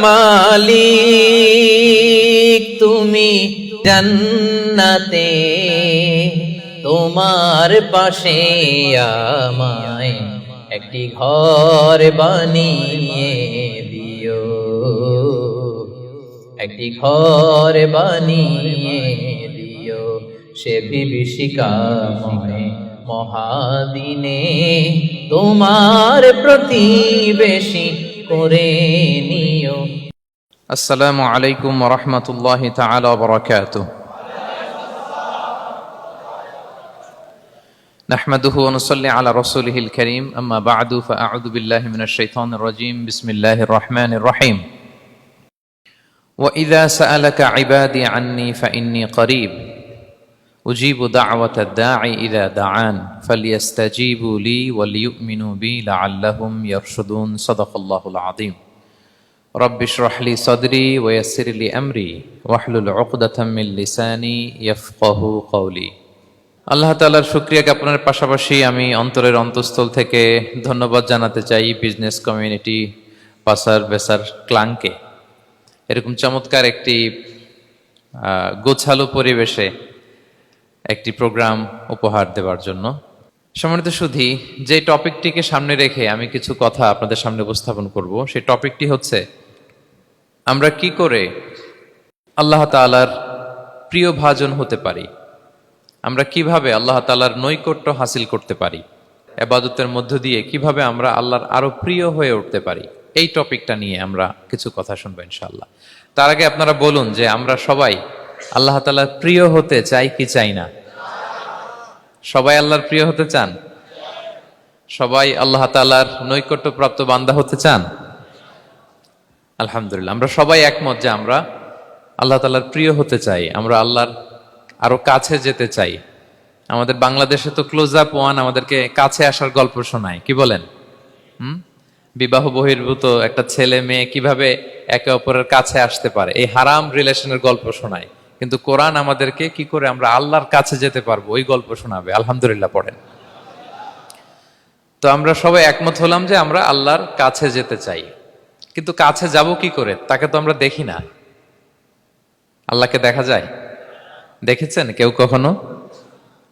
মালিক তুমি জান্নাতে, তোমার পাশে আমায় একটি ঘর বানিয়ে দিও, একটি ঘর বানিয়ে দিও সে বিভীষিকাময় মহাদিনে, তোমার প্রতিবেশী করে নিও। আসসালামু আলাইকুম ওয়া রাহমাতুল্লাহি তাআলা ওয়া বারাকাতুহু। নাহমাদুহু ওয়া নুসাল্লি আলা রাসূলিহিল কারীম, আম্মা বা'দু, ফাআউযু বিল্লাহি মিনাশ শাইতানির রাজীম। বিসমিল্লাহির রাহমানির রাহিম। ওয়া ইযা সাআলাকা ইবাদি আন্নী ফাইন্নী করিব উজিবু দা'ওয়াতাদ দাঈ ইযা দাআন ফালইস্তাজিবু লি ওয়াল ইউমিনু বি লাআল্লাহুম ইয়ারশুদুন। সাদাকাল্লাহুল আযীম। রব্বি ইশরাহ লি সাদরি ওয়া ইয়াসসির লি আমরি ওয়াহলুল উকদাতাম মিন লিসানি ইয়াফকাহু কওলি। আল্লাহ তাআলার শুকরিয়া জ্ঞাপনের পাশাপাশি আমি অন্তরের অন্তঃস্থল থেকে ধন্যবাদ জানাতে চাই বিজনেস কমিউনিটি পাসার বেসার ক্লাংকে এরকম চমৎকার একটি গোছালো পরিবেশে একটি প্রোগ্রাম উপহার দেওয়ার জন্য। সম্মানিত সুধী, যে টপিকটিকে সামনে রেখে আমি কিছু কথা আপনাদের সামনে উপস্থাপন করব, সেই টপিকটি হচ্ছে আমরা কি করে আল্লাহ তাআলার প্রিয় ভাজন হতে পারি, আমরা কিভাবে আল্লাহ তাআলার নৈকট্য হাসিল করতে পারি, ইবাদতের মধ্য দিয়ে কিভাবে আমরা আল্লাহর আরো প্রিয় হয়ে উঠতে পারি, এই টপিকটা নিয়ে আমরা কিছু কথা শুনবো ইনশাআল্লাহ। তার আগে আপনারা বলুন যে আমরা সবাই আল্লাহ তাআলার প্রিয় হতে চাই কি চাই না? সবাই আল্লাহর প্রিয় হতে চান? সবাই আল্লাহ তাআলার নৈকট্যপ্রাপ্ত বান্দা হতে চান? আলহামদুলিল্লাহ, আমরা সবাই একমত যে আমরা আল্লাহ তাআলার প্রিয় হতে চাই, আমরা আল্লাহর আরো কাছে যেতে চাই। আমাদের বাংলাদেশে তো ক্লোজ আপ ওয়ান আমাদেরকে কাছে আসার গল্প শোনায়, কি বলেন? বিবাহ বহির্ভূত একটা ছেলে মেয়ে কিভাবে একে অপরের কাছে আসতে পারে, এই হারাম রিলেশনের গল্প শোনায়। কিন্তু কোরআন আমাদেরকে কি করে আমরা আল্লাহর কাছে যেতে পারবো ওই গল্প শোনাবে। আলহামদুলিল্লাহ পড়েন। তো আমরা সবাই একমত হলাম যে আমরা আল্লাহর কাছে যেতে চাই, কিন্তু কাছে যাব কি করে? তাকে তো আমরা দেখি না। আল্লাহকে দেখা যায়? দেখেছেন কেউ কখনো?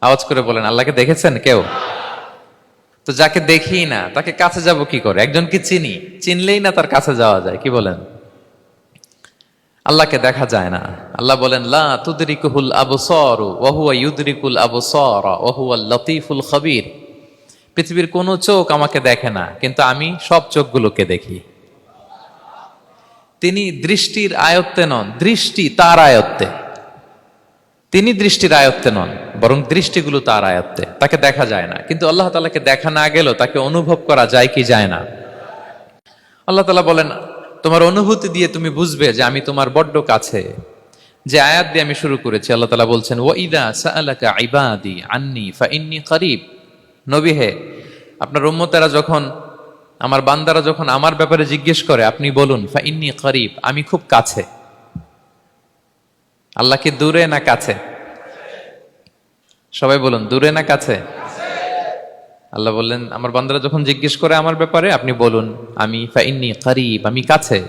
আওয়াজ করে বলেন, আল্লাহকে দেখেছেন কেউ? তো যাকে দেখি না তাকে কাছে যাব কি করে? একজনকে চিনি, চিনলেই না তার কাছে যাওয়া যায়, কি বলেন? আল্লাহকে দেখা যায় না। আল্লাহ বলেন, লা তুদরিকুহুল আবসারু ওয়া হুয়া ইউদরিকুল আবসারা ওয়া হুয়াল লতীফুল খবীর। পৃথিবীর কোনো চোখ আমাকে দেখে না, কিন্তু আমি সব চোখগুলোকে দেখি। তিনি দৃষ্টির আয়ত্তে নন, দৃষ্টি তার আয়ত্তে। তিনি দৃষ্টির আয়ত্তে নন, বরং দৃষ্টিগুলো তার আয়ত্তে। তাকে দেখা যায় না, কিন্তু আল্লাহ তাআলাকে দেখা না গেলেও তাকে অনুভব করা যায় কি যায় না? আল্লাহ তাআলা বলেন, তোমার অনুভূতি দিয়ে তুমি বুঝবে যে আমি তোমার বড্ড কাছে। যে আয়াত দিয়ে আমি শুরু করেছি, আল্লাহ তাআলা বলছেন, ওয়া ইযা সাআলাকা ইবাদি আন্নী ফাইন্নী করিব। নবী হে, আপনার উম্মতেরা যখন, আমার বান্দারা যখন আমার ব্যাপারে জিজ্ঞেস করে, আপনি বলুন ফাইন্নী করিব, আমি খুব কাছে। আল্লাহ কি দূরে না কাছে? সবাই বলুন, দূরে না কাছে? আল্লাহ বললেন, আমার বান্দারা যখন জিজ্ঞেস করে আমার ব্যাপারে, আপনি বলুন আমি ফাইন্নী করিব, আমি কাছে।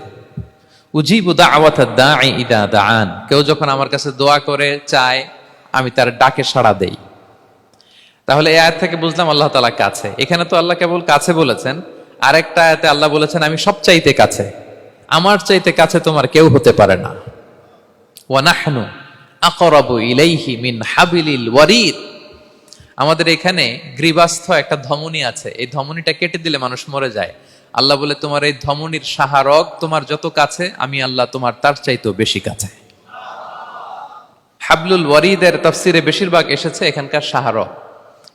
উজিবু দাওয়াতাদ দাঈ ইযা দাআন, কেউ যখন আমার কাছে দোয়া করে চায়, আমি তার ডাকে সাড়া দেই। তাহলে এই আয়াত থেকে বুঝলাম আল্লাহ তাআলা কাছে। এখানে তো আল্লাহ কেবল কাছে বলেছেন, আরেকটা আয়াতে আল্লাহ বলেছেন আমি সবচাইতে কাছে, আমার চাইতে কাছে তোমার কেউ হতে পারে না। ওয়া নাহনু আকরাবু ইলাইহি মিন হাবিলিল ওয়ারিদ। আমাদের এখানে গ্রীবাস্থ একটা ধমনী আছে, এই ধমনীটা কেটে দিলে মানুষ মরে যায়। আল্লাহ বলে, তোমার এই ধমনীর সাহারক তোমার যত কাছে, আমি আল্লাহ তোমার তার চাইতেও বেশি কাছে। হাবলুল ওয়ারিদের তাফসিরে বেশিরভাগ এসেছে এখানকার সাহারক।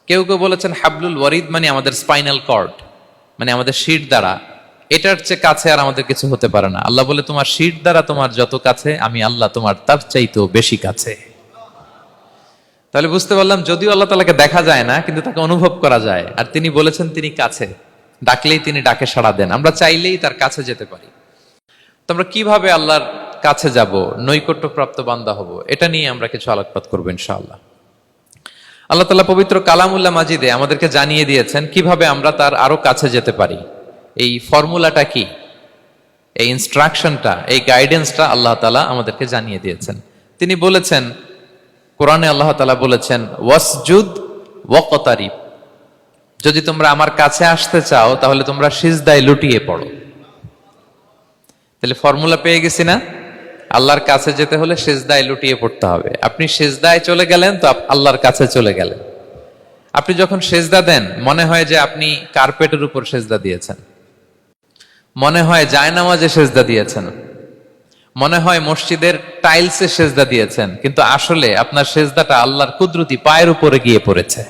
কেউ কেউ বলেছেন হাবলুল ওয়ারিদ মানে আমাদের স্পাইনাল কর্ড, মানে আমাদের শির দ্বারা। এটার চেয়ে কাছে আর আমাদের কিছু হতে পারে না। আল্লাহ বলে, তোমার শির দ্বারা তোমার যত কাছে, আমি আল্লাহ তোমার তার চাইতেও বেশি কাছে। তাহলে বুঝতে পারলাম, যদিও আল্লাহ তাআলাকে দেখা যায় না, কিন্তু তাকে অনুভব করা যায়। আর তিনি বলেছেন তিনি কাছে, ডাকলেই তিনি ডাকে সাড়া দেন, আমরা চাইলেই তার কাছে যেতে পারি। তো আমরা কিভাবে আল্লাহর কাছে যাব, নৈকট্যপ্রাপ্ত বান্দা হব, এটা নিয়ে আমরা কিছু আলোকপাত করবো ইনশাআল্লাহ। আল্লাহ তাআলা পবিত্র কালামুল্লাহ মাজিদে আমাদেরকে জানিয়ে দিয়েছেন কিভাবে আমরা তার আরো কাছে যেতে পারি। এই ফর্মুলাটা কি? এই ইনস্ট্রাকশনটা, এই গাইডেন্সটা আল্লাহ তাআলা আমাদেরকে জানিয়ে দিয়েছেন। তিনি বলেছেন, কোরআনে আল্লাহ তাআলা বলেছেন, ওয়াসজুদ ওয়াকতারিব, যদি তোমরা আমার কাছে আসতে চাও তাহলে তোমরা সিজদায় লুটিয়ে পড়ো। তাহলে ফর্মুলা পেয়ে গেছি না? আল্লাহর কাছে যেতে হলে সিজদায় লুটিয়ে পড়তে হবে। আপনি সিজদায় চলে গেলেন তো আল্লাহর কাছে চলে গেলেন। আপনি যখন সিজদা দেন মনে হয় যে আপনি কার্পেটের উপর সিজদা দিয়েছেন, মনে হয় জায়নামাজে সিজদা দিয়েছেন, মনে হয় মসজিদের টাইলসে সিজদা দিয়েছেন, কিন্তু আসলে আপনার সিজদাটা আল্লাহর কুদরতি পায়ের উপরে গিয়ে পড়েছে।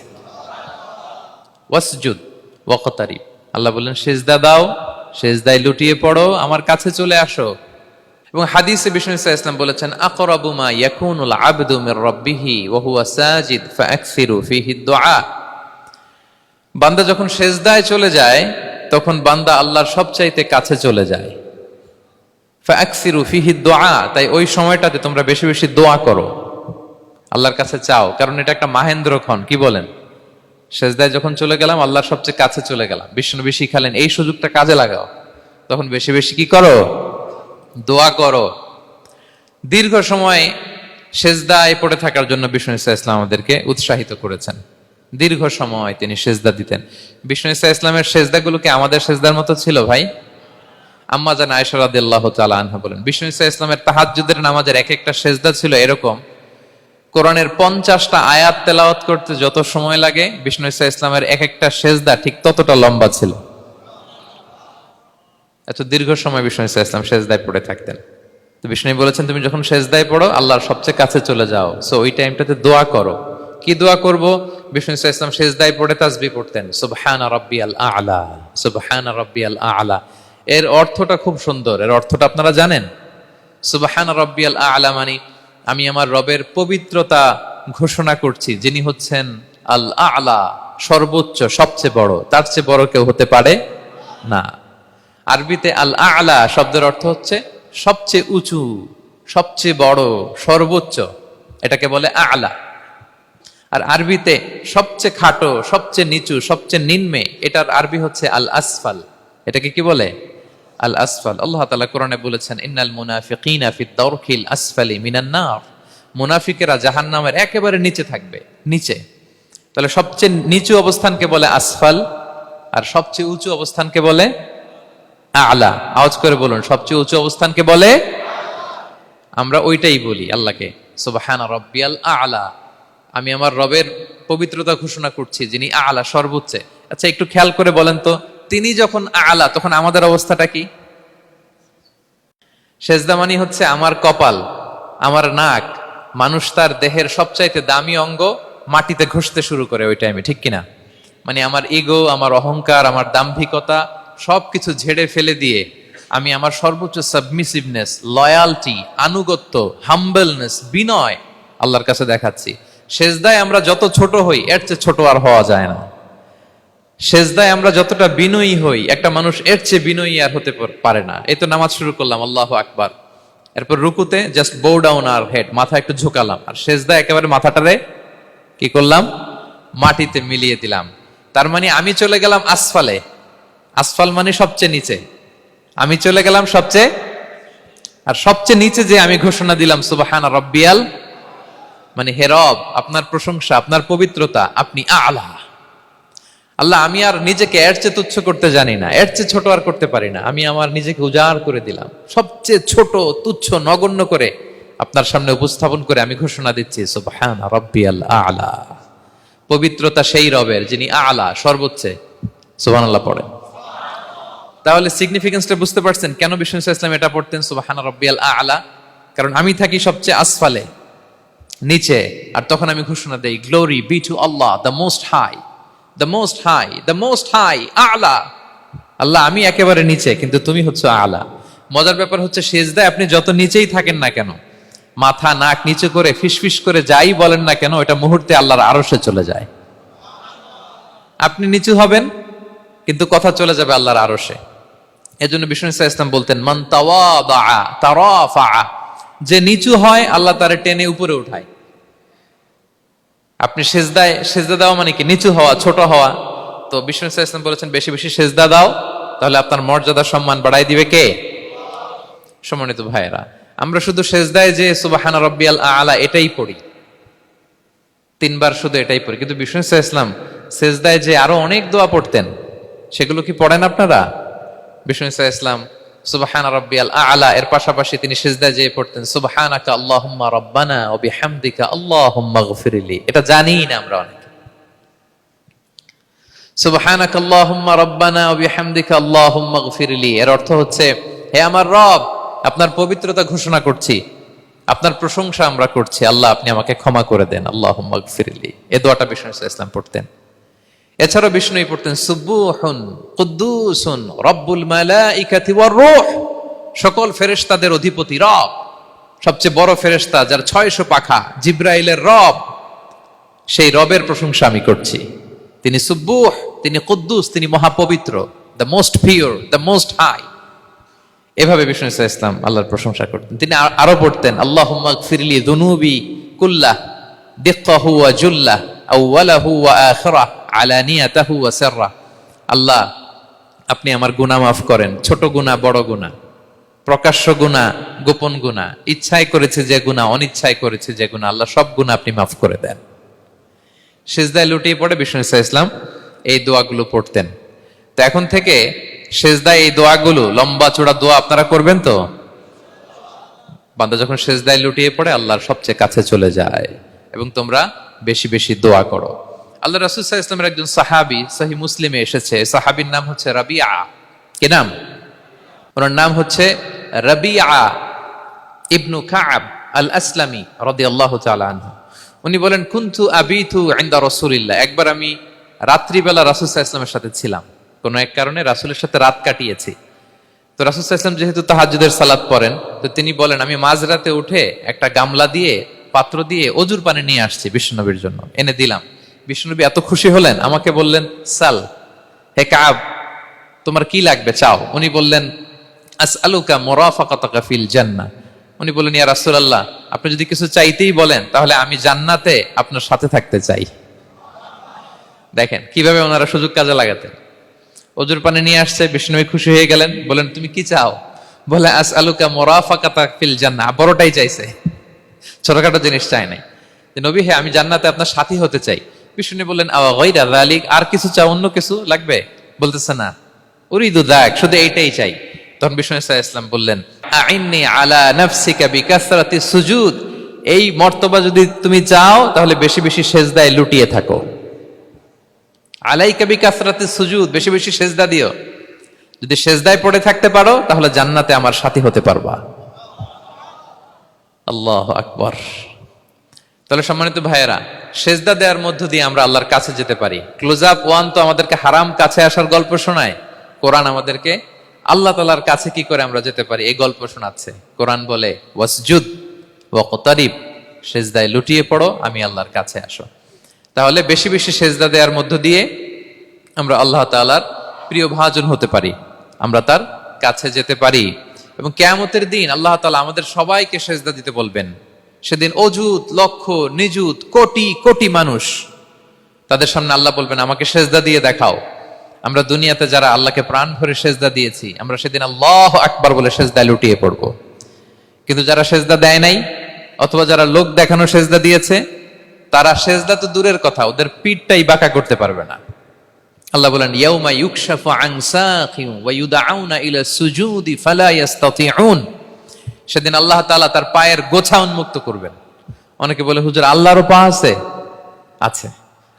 ওয়াসজুদ ওয়াকতারিব, আল্লাহ বললেন সিজদা দাও, সিজদায় লুটিয়ে পড়ো, আমার কাছে চলে আসো। এবং হাদিসে বিষ্ণু ইসলাম বলেছেন, আকরাবু মা ইয়াকুনুল আবদু মির রাব্বিহি ওয়া হুয়া সাজিদ ফাআকসিরু ফীহি দুআ। বান্দা যখন সিজদায় চলে যায় তখন বান্দা আল্লাহর সবচাইতে কাছে চলে যায়। ফাআকসিরু ফীহি দুআ, তাই ওই সময়টাতে তোমরা বেশি বেশি দোয়া করো, আল্লাহর কাছে চাও, কারণ এটা একটা মাহেন্দ্রক্ষণ। কি বলেন? সিজদায় যখন চলে গেলাম আল্লাহর সবচেয়ে কাছে চলে গেলাম। বিষ্ণু শিখালেন এই সুযোগটা কাজে লাগাও, তখন বেশি বেশি কি করো? দোয়া করো। দীর্ঘ সময় সিজদায় পড়ে থাকার জন্য বিষ্ণু ইসলাম আমাদেরকে উৎসাহিত করেছেন। দীর্ঘ সময় তিনি সিজদা দিতেন। বিষ্ণু ইসলামের সিজদাগুলো কি আমাদের সিজদার মতো ছিল ভাই? আম্মা জান আয়েশা রাদিয়াল্লাহু তাআলা আনহা বলেন, বিষ্ণু ইসলামের তাহাজ্জুদের নামাজের এক একটা সিজদা ছিল এরকম, কোরআনের 50টা আয়াত তেলাওয়াত করতে যত সময় লাগে বিষ্ণু ইসলামের এক একটা সিজদা ঠিক ততটা লম্বা ছিল। এত দীর্ঘ সময় বিষ্ণু ইসলাম সিজদায় পড়ে থাকতেন। তো বিষ্ণু বলেছেন, তুমি যখন সিজদায় পড়ো আল্লাহর সবচেয়ে কাছে চলে যাও, সো ওই টাইমটাতে দোয়া করো। কি দোয়া করব? বিষ্ণু ইসলাম সিজদায় পড়ে তাসবিহ পড়তেন, সুবহানা রাব্বিয়াল আ'লা, সুবহানা রাব্বিয়াল আ'লা। এর অর্থটা খুব সুন্দর। এর অর্থটা আপনারা জানেন? সুবহানা রাব্বিয়াল আ'লা মানে আমি আমার রবের পবিত্রতা ঘোষণা করছি, যিনি হচ্ছেন আল আ'লা, সর্বোচ্চ, সবচেয়ে বড়, তার চেয়ে বড় কেউ হতে পারে না। আরবিতে আল আ'লা শব্দের অর্থ হচ্ছে সবচেয়ে উঁচু, সবচেয়ে বড়, সর্বোচ্চ, এটাকে বলে আ'লা। আর আরবিতে সবচেয়ে খাটো, সবচেয়ে নিচু, সবচেয়ে নিম্নে, এটার আরবি হচ্ছে আল আসফাল। এটাকে কি বলে? আল আসফাল। আল্লাহ তাআলা কোরআনে বলেছেন, ইন্নাল মুনাফিকিনা ফিদ দারকিল আসফালি মিনান নার, মুনাফিকেরা জাহান্নামের একেবারে নিচে থাকবে, নিচে। তাহলে সবচেয়ে নিচু অবস্থানকে বলে আসফাল, আর সবচেয়ে উঁচু অবস্থানকে বলে আ'লা। আওয়াজ করে বলুন, সবচেয়ে উঁচু অবস্থানকে বলে। আমরা ওইটাই বলি আল্লাহকে, সুবহানা রাব্বিয়াল আ'লা, আমি আমার রবের পবিত্রতা ঘোষণা করছি, যিনি আ'লা, সর্বোচ্চ। আচ্ছা, একটু খেয়াল করে বলেন তো, তিনি যখন আ'লা তখন আমাদের অবস্থাটা কি? সেজদা মানে হচ্ছে আমার কপাল, আমার নাক, মানুষ তার দেহের সবচাইতে দামি অঙ্গ মাটিতে ঘষতে শুরু করে ওই টাইমে, ঠিক কিনা? মানে আমার ইগো, আমার অহংকার, আমার দাম্ভিকতা সবকিছু ঝেড়ে ফেলে দিয়ে আমি আমার সর্বোচ্চ সাবমিসিভনেস, লয়ালটি, আনুগত্য, হাম্বলনেস, বিনয় আল্লাহর কাছে দেখাচ্ছি। সেজদায় আমরা যত ছোট হই এর চেয়ে ছোট আর হওয়া যায় না। সেজদায় আমরা যতটা বিনয়ী হই একটা মানুষ এর চেয়ে বিনয়ী আর হতে পারে না। এই তো নামাজ শুরু করলাম, আল্লাহু আকবার, এরপর রুকুতে জাস্ট বো ডাউন আর হেড, মাথা একটু ঝুঁকালাম, আর সেজদায় একেবারে মাথাটারে কি করলাম? মাটিতে মিলিয়ে দিলাম। তার মানে আমি চলে গেলাম আসফালে। আসফাল মানে সবচেয়ে নিচে, আমি চলে গেলাম সবচেয়ে, আর সবচেয়ে নিচে যে আমি ঘোষণা দিলাম সুবহানা রাব্বিয়াল, মানে হে রব, আপনার প্রশংসা, আপনার পবিত্রতা, আপনি আ'লা। আল্লাহ, আমি আর নিজেকে এর চেয়ে তুচ্ছ করতে জানি না, এর চেয়ে ছোট আর করতে পারি না, আমি আমার নিজেকে উজাড় করে দিলাম, সবচেয়ে ছোট, তুচ্ছ, নগণ্য করে আপনার সামনে উপস্থাপন করে আমি ঘোষণা দিচ্ছি সুবহানা রাব্বিয়াল আ'লা। পবিত্রতা সেই রবের যিনি আ'লা, সর্বোচ্চ। সুবহানাল্লাহ পড়েন। তাহলে সিগনিফিকেন্সটা বুঝতে পারছেন কেন বিষ্ণু ইসলাম এটা পড়তেন, সুবহানা রাব্বিয়াল আ'লা? কারণ আমি থাকি সবচেয়ে আসফালে, নিচে, আর তখন আমি ঘোষণা দেই, glory be to Allah the most high, the most high, the most high, আ'লা। আল্লাহ, আমি একেবারে নিচে, কিন্তু তুমি হচ্ছে আ'লা। মজার ব্যাপার হচ্ছে, সিজদায় আপনি যত নিচেই থাকেন না কেন, মাথা নাক নিচে করে ফিসফিস করে যাই বলেন না কেন, এটা মুহূর্তে আল্লাহর আরশে চলে যায়। আপনি নিচু হবেন কিন্তু কথা চলে যাবে আল্লাহর আরশে। এজন্য বিষ্ণু ইসলাম বলতেন, মান তাওয়াদা তারাফা, যে নিচু হয় আল্লাহ তারে টেনে উপরে উঠায়। আপনি সেজদা দেওয়া মানে কি? নিচু হওয়া, ছোট হওয়া। তো বিষ্ণু ইসলাম বলেছেন, বেশি বেশি সেজদা দাও, তাহলে আপনার মর্যাদা, সম্মান বাড়াই দিবে কে? সম্মানিত ভাইয়েরা, আমরা শুধু সেজদায় যে সুবহানা রাব্বিয়াল আ'লা এটাই পড়ি, 3 বার শুধু এটাই পড়ি, কিন্তু বিষ্ণু ইসলাম সেজদায় যে আরো অনেক দোয়া পড়তেন, সেগুলো কি পড়েন আপনারা? বিষ্ণু ইসলাম সুবহানা রাব্বিয়াল আ'লা এর পাশাপাশি তিনি সিজদায় যেয়ে পড়তেন সুবহানাকা আল্লাহুম্মা রাব্বানা ওয়া বিহামদিকা আল্লাহুম্মা গফিরলি। এটা জানিই না আমরা অনেকে। সুবহানাকা আল্লাহুম্মা রাব্বানা ওয়া বিহামদিকা আল্লাহুম্মা গফিরলি এর অর্থ হচ্ছে, হে আমার রব, আপনার পবিত্রতা ঘোষণা করছি, আপনার প্রশংসা আমরা করছি, আল্লাহ আপনি আমাকে ক্ষমা করে দেন, আল্লাহুম্মা গফিরলি। এই দোয়াটা বিষ্ণু ইসলাম পড়তেন। এছাড়াও বিষ্ণুই পড়তেন সুবুহুন কুদ্দুসুন রব্বুল মালাইকাতি ওয়ার রূহ, সকল ফেরেশতাদের অধিপতি রব, সবচেয়ে বড় ফেরেশতা যার 600 পাখা, জিব্রাইলের রব, সেই রবের প্রশংসা আমি করছি। তিনি সুবুহ, তিনি কুদ্দুস, তিনি মহাপবিত্র, the most pure, the most high. এভাবে বিষ্ণু ইসলাম আল্লাহর প্রশংসা করতেন। তিনি আরো পড়তেন আল্লাহুম্মা গফিরলি যুনুবি কুল্লাহ দিক্কাহু ওয়া জুল্লাহ আউওয়ালাহু ওয়া আখিরাহ আলানিয়াতাহু ওয়া সিররাহ। আল্লাহ আপনি আমার গুনাহ মাফ করেন, ছোট গুনাহ বড় গুনাহ, প্রকাশ্য গুনাহ গোপন গুনাহ, ইচ্ছায় করেছে যে গুনাহ, অনিচ্ছায় করেছে যে গুনাহ, আল্লাহ সব গুনাহ আপনি মাফ করে দেন। সিজদায় লুটিয়ে পড়ে বিষ্ণু ইসলাম এই দোয়াগুলো পড়তেন। তো এখন থেকে সিজদায় এই দোয়াগুলো, লম্বা চূড়া দোয়া আপনারা করবেন তো? বান্দা যখন সিজদায় লুটিয়ে পড়ে আল্লাহর সবচেয়ে কাছে চলে যায়, এবং তোমরা বেশি বেশি দোয়া করো। আল্লাহ রাসূল সাল্লাল্লাহু আলাইহি ওয়াসাল্লামের একজন সাহাবী সহিহ মুসলিমে এসেছে, সাহাবীর নাম হচ্ছে রাবিআ। কি নাম? ওনার নাম হচ্ছে রাবিআ ইবনু কাব আল আসলামি রাদিয়াল্লাহু তাআলা আনহু। উনি বলেন কুনতু আবিতু ইনদা রাসূলিল্লাহ, একবার আমি রাত্রিবেলা রাসূল সাল্লাল্লাহু আলাইহি ওয়াসাল্লামের সাথে ছিলাম, কোন এক কারণে রাসূলের সাথে রাত কাটিয়েছি। তো রাসূল সাল্লাল্লাহু আলাইহি ওয়াসাল্লাম যেহেতু তাহাজ্জুদের সালাত পড়েন, তো তিনি বলেন আমি মাঝরাতে উঠে একটা গামলা দিয়ে, পাত্র দিয়ে অজুর পানি নিয়ে আসছি বিশ্বনবীর জন্য, এনে দিলাম। বিশ্বনবী এত খুশি হলেন, আমাকে বললেন সাল, হে কাব তোমার কি লাগবে চাও। উনি বললেন আসআলুকা মুরাফাকাতাকা ফিল জান্নাহ। উনি বললেন ইয়া রাসূলুল্লাহ, আপনি যদি কিছু চাইতেই বলেন তাহলে আমি জান্নাতে আপনার সাথে থাকতে চাই। দেখেন কিভাবে ওনারা সুযোগ কাজে লাগাতেন। অজুর পানি নিয়ে আসছে, বিষ্ণুবী খুশি হয়ে গেলেন, বলেন তুমি কি চাও? বলে আসআলুকা মুরাফাকাতাকা ফিল জান্নাহ, বড়টাই চাইছে, ছোটখাটো জিনিস চাই নাই। যে নবী হে আমি জান্নাতে আপনার সাথী হতে চাই। বিষ্ণু বললেন আওয়া গায়রা যালিক, আর কিছু চাও, অন্য কিছু লাগবে? বলতেছে না, উরিদু যাক, শুধু এইটাই চাই। তখন বিষ্ণু সাল্লাল্লাহু আলাইহি ওয়াসাল্লাম বললেন আইন্নি আলা নাফসিকা বিকাসরাতি সুজুদ, এই মর্তবা যদি তুমি চাও তাহলে বেশি বেশি সিজদায় লুটিয়ে থাকো। আলাইকা বিকাসরাতি সুজুদ, বেশি বেশি সিজদা দিও। যদি সিজদায় পড়ে থাকতে পারো তাহলে জান্নাতে আমার সাথী হতে পারবা। আল্লাহু আকবার। তাহলে সম্মানিত ভাইয়েরা, সেজদা দেওয়ার মধ্য দিয়ে আমরা আল্লাহর কাছে যেতে পারি। ক্লোজ আপ ওয়ান তো আমাদেরকে হারাম কাছে আসার গল্প শোনায়, কোরআন আমাদেরকে আল্লাহ তাআলার কাছে কি করে আমরা যেতে পারি এই গল্প শোনাচ্ছে। কোরআন বলে ওয়াসজুদ ওয়াকতারিব, সেজদায় লুটিয়ে পড়ো, আমি আল্লাহর কাছে আসো। তাহলে বেশি বেশি সেজদা দেওয়ার মধ্য দিয়ে আমরা আল্লাহ তাআলার প্রিয় ভাজন হতে পারি, আমরা তার কাছে যেতে পারি। এবং কিয়ামতের দিন আল্লাহ তাআলা আমাদের সবাইকে সেজদা দিতে বলবেন। সেদিন অযুত লক্ষ নিযুত কোটি কোটি মানুষ, তাদের সামনে আল্লাহ বলবেন আমাকে সেজদা দিয়ে দেখাও। আমরা দুনিয়াতে যারা আল্লাহকে প্রাণ ভরে সেজদা দিয়েছি, আমরা সেদিন আল্লাহু আকবার বলে সেজদায় লুটিয়ে পড়ব। কিন্তু যারা সেজদা দেয় নাই, অথবা যারা লোক দেখানো সেজদা দিয়েছে, তারা সেজদা তো দূরের কথা, ওদের পিঠটাই বাঁকা করতে পারবে না। আল্লাহ বলেন ইয়াউমা ইউকশাফু আন সাকিন ওয়া ইউদআউনা ইলা সুজুদি ফালা ইস্তাতিউন, সেদিন আল্লাহ তাআলা তার পায়ের গোছা উন্মুক্ত করবেন। অনেকে বলে হুজুর আল্লাহরও পা আছে? আছে,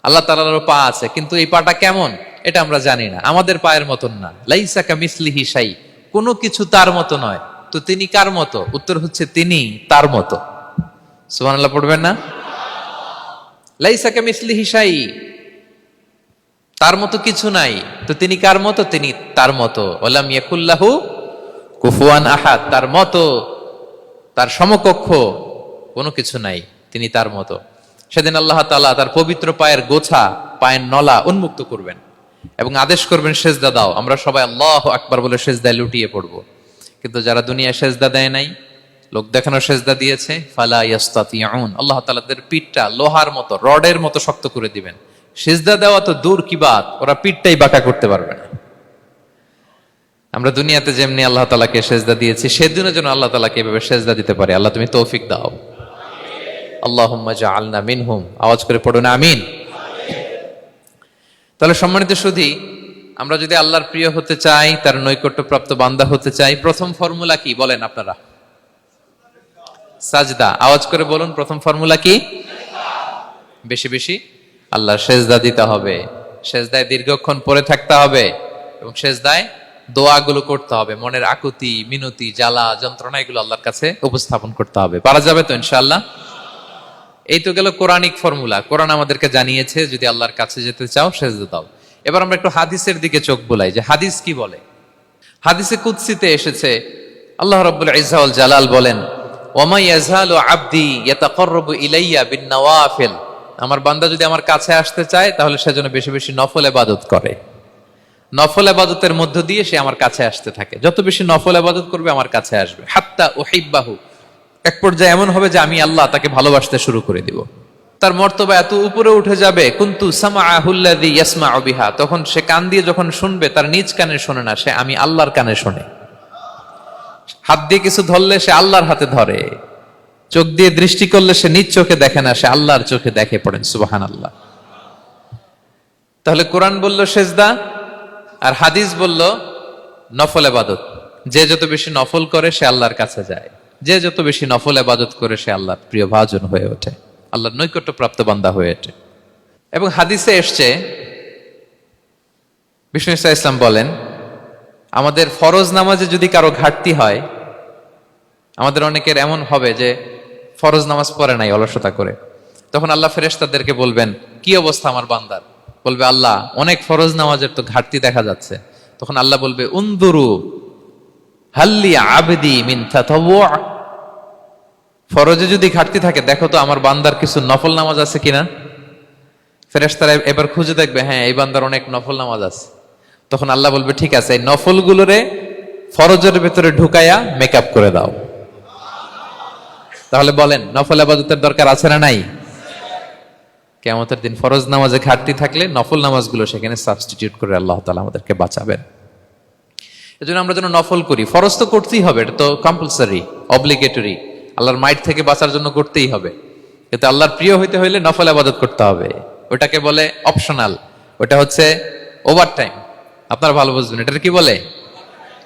আল্লাহ তাআলারও পা আছে, কিন্তু এই পাটা কেমন এটা আমরা জানি না, আমাদের পায়ের মতন না। লাইসা কামিসলিহি শাই, কোনো কিছু তার মতো নয়। তো তিনি কার মতো? উত্তর হচ্ছে তিনি তার মতো। সুবহানাল্লাহ পড়বেন না? লাইসা কামিসলিহি শাই, তার মতো কিছু নাই। তো তিনি কার মতো? তিনি তার মতো। ওয়ালাম ইয়াকুল্লাহু কুফুয়ান আহাদ, তার মতো, তার সমকক্ষ কোনো কিছু নাই, তিনি তার মতো। সেদিন আল্লাহ তাআলা তার পবিত্র পায়ের গোছা, পায়ের নলা উন্মুক্ত করবেন এবং আদেশ করবেন সেজদা দাও। আমরা সবাই আল্লাহু আকবার বলে সেজদায় লুটিয়ে পড়ব। কিন্তু যারা দুনিয়ায় সেজদা দেয় নাই, লোক দেখানো সেজদা দিয়েছে, ফালা ইয়াস্তাতিউন, আল্লাহ তাআলা তাদের পিঠটা লোহার মতো, রডের মতো শক্ত করে দিবেন। সেজদা দেওয়া তো দূর কি বাত, ওরা পিঠটাই বাঁকা করতে পারবে না। আমরা দুনিয়াতে যেমনি আল্লাহ তাআলাকে সেজদা দিয়েছি, সেদিনও যেন আল্লাহ তাআলাকে এভাবে সেজদা দিতে পারে। আল্লাহ তুমি তৌফিক দাও। আল্লাহুম্মা জাআলনা মিনহুম। আওয়াজ করে পড়ুন আমিন। তাহলে সম্মানিত সুধী, আমরা যদি আল্লাহর প্রিয় হতে চাই, তার নৈকট্যপ্রাপ্ত বান্দা হতে চাই, প্রথম ফর্মুলা কি বলেন আপনারা? সাজদা। আওয়াজ করে বলুন, প্রথম ফর্মুলা কি? বেশি বেশি আল্লাহর সেজদা দিতে হবে, সেজদায় দীর্ঘক্ষণ পড়ে থাকতে হবে এবং সেজদায় দোয়াগুলো করতে হবে, মনের আকুতি মিনতি জ্বালা যন্ত্রণা এগুলো আল্লাহর কাছে উপস্থাপন করতে হবে। পারা যাবে তো ইনশাআল্লাহ? এই তো গেল কোরআনিক ফর্মুলা। কোরআন আমাদেরকে জানিয়েছে যদি আল্লাহর কাছে যেতে চাও সেজদা দাও। এবার আমরা একটু হাদিসের দিকে চোখ বুলাই যে হাদিস কি বলে। হাদিসে কুদসিতে এসেছে, আল্লাহ রাব্বুল ইজ্জা ওয়াল জালাল বলেন, ওমা ইয়াজালু আবদি ইয়াতাকাররাবু ইলাইয়া বিন-নওয়াফিল। আমার বান্দা যদি আমার কাছে আসতে চায় তাহলে সে যেন বেশি বেশি নফল ইবাদত করে। নফল ইবাদতের মধ্য দিয়ে সে আমার কাছে আসতে থাকে। যত বেশি নফল ইবাদত করবে আমার কাছে আসবে। হাত্তা উহিব্বাহু, এক পর্যায়ে এমন হবে যে আমি আল্লাহ তাকে ভালোবাসতে শুরু করে দিব। তার মর্তবা এত উপরে উঠে যাবে, কুনতু সামাআহুল্লাযী ইয়াসমাউ বিহা, তখন সে কান দিয়ে যখন শুনবে তার নিজ কানে শোনে না, সে আমি আল্লাহর কানে শোনে। হাত দিয়ে কিছু ধরলে সে আল্লাহর হাতে ধরে, চোখ দিয়ে দৃষ্টি করলে সে নিজ চোখে দেখে না, সে আল্লাহর চোখে দেখে। পড়েন সুবহানাল্লাহ। তাহলে কোরআন বলল সেজদা আর হাদিস বলল নফল ইবাদত। যে যত বেশি নফল করে সে আল্লাহর কাছে যায়, যে যত বেশি নফল ইবাদত করে সে আল্লাহর প্রিয় ভাজন হয়ে ওঠে, আল্লাহর নৈকট্য প্রাপ্ত বান্দা হয়ে ওঠে। এবং হাদিসে এসছে, বিষ্ণু ইসা ইসলাম বলেন, আমাদের ফরজ নামাজে যদি কারো ঘাটতি হয়, আমাদের অনেকের এমন হবে যে ফরজ নামাজ পড়ে নাই অলসতা করে, তখন আল্লাহ ফেরেশতাদেরকে বলবেন কি অবস্থা আমার বান্দার? বলবে আল্লাহ অনেক ফরজ নামাজের তো ঘাটতি দেখা যাচ্ছে। তখন আল্লাহ বলবে উনদুরু হাল্লি আবদি মিন তাতাওয়ু, ফরজে যদি ঘাটতি থাকে দেখো তো আমার বান্দার কিছু নফল নামাজ আছে কিনা। ফেরেশতারা এবার খুঁজে দেখবে, হ্যাঁ এই বান্দার অনেক নফল নামাজ আছে। তখন আল্লাহ বলবে ঠিক আছে, এই নফলগুলোরে ফরজের ভেতরে ঢুকায়া মেকআপ করে দাও। তাহলে বলেন নফল ইবাদতের দরকার আছে না নাই? কিয়ামতের দিন ফরজ নামাজে ঘাটতি থাকলে নফল নামাজগুলো সেখানে সাবস্টিটিউট করে আল্লাহ তাআলা আমাদেরকে বাঁচাবেন। এজন্য আমরা যেন নফল করি। ফরজ তো করতেই হবে, এটা তো কম্পালসারি, অব্লিগেটরি, আল্লাহর মাইট থেকে বাঁচার জন্য করতেই হবে। কিন্তু আল্লাহর প্রিয় হইতে হইলে নফল ইবাদত করতে হবে। ওটাকে বলে অপশনাল, ওটা হচ্ছে ওভারটাইম। আপনারা ভালো বুঝবেন, এটা কি বলে?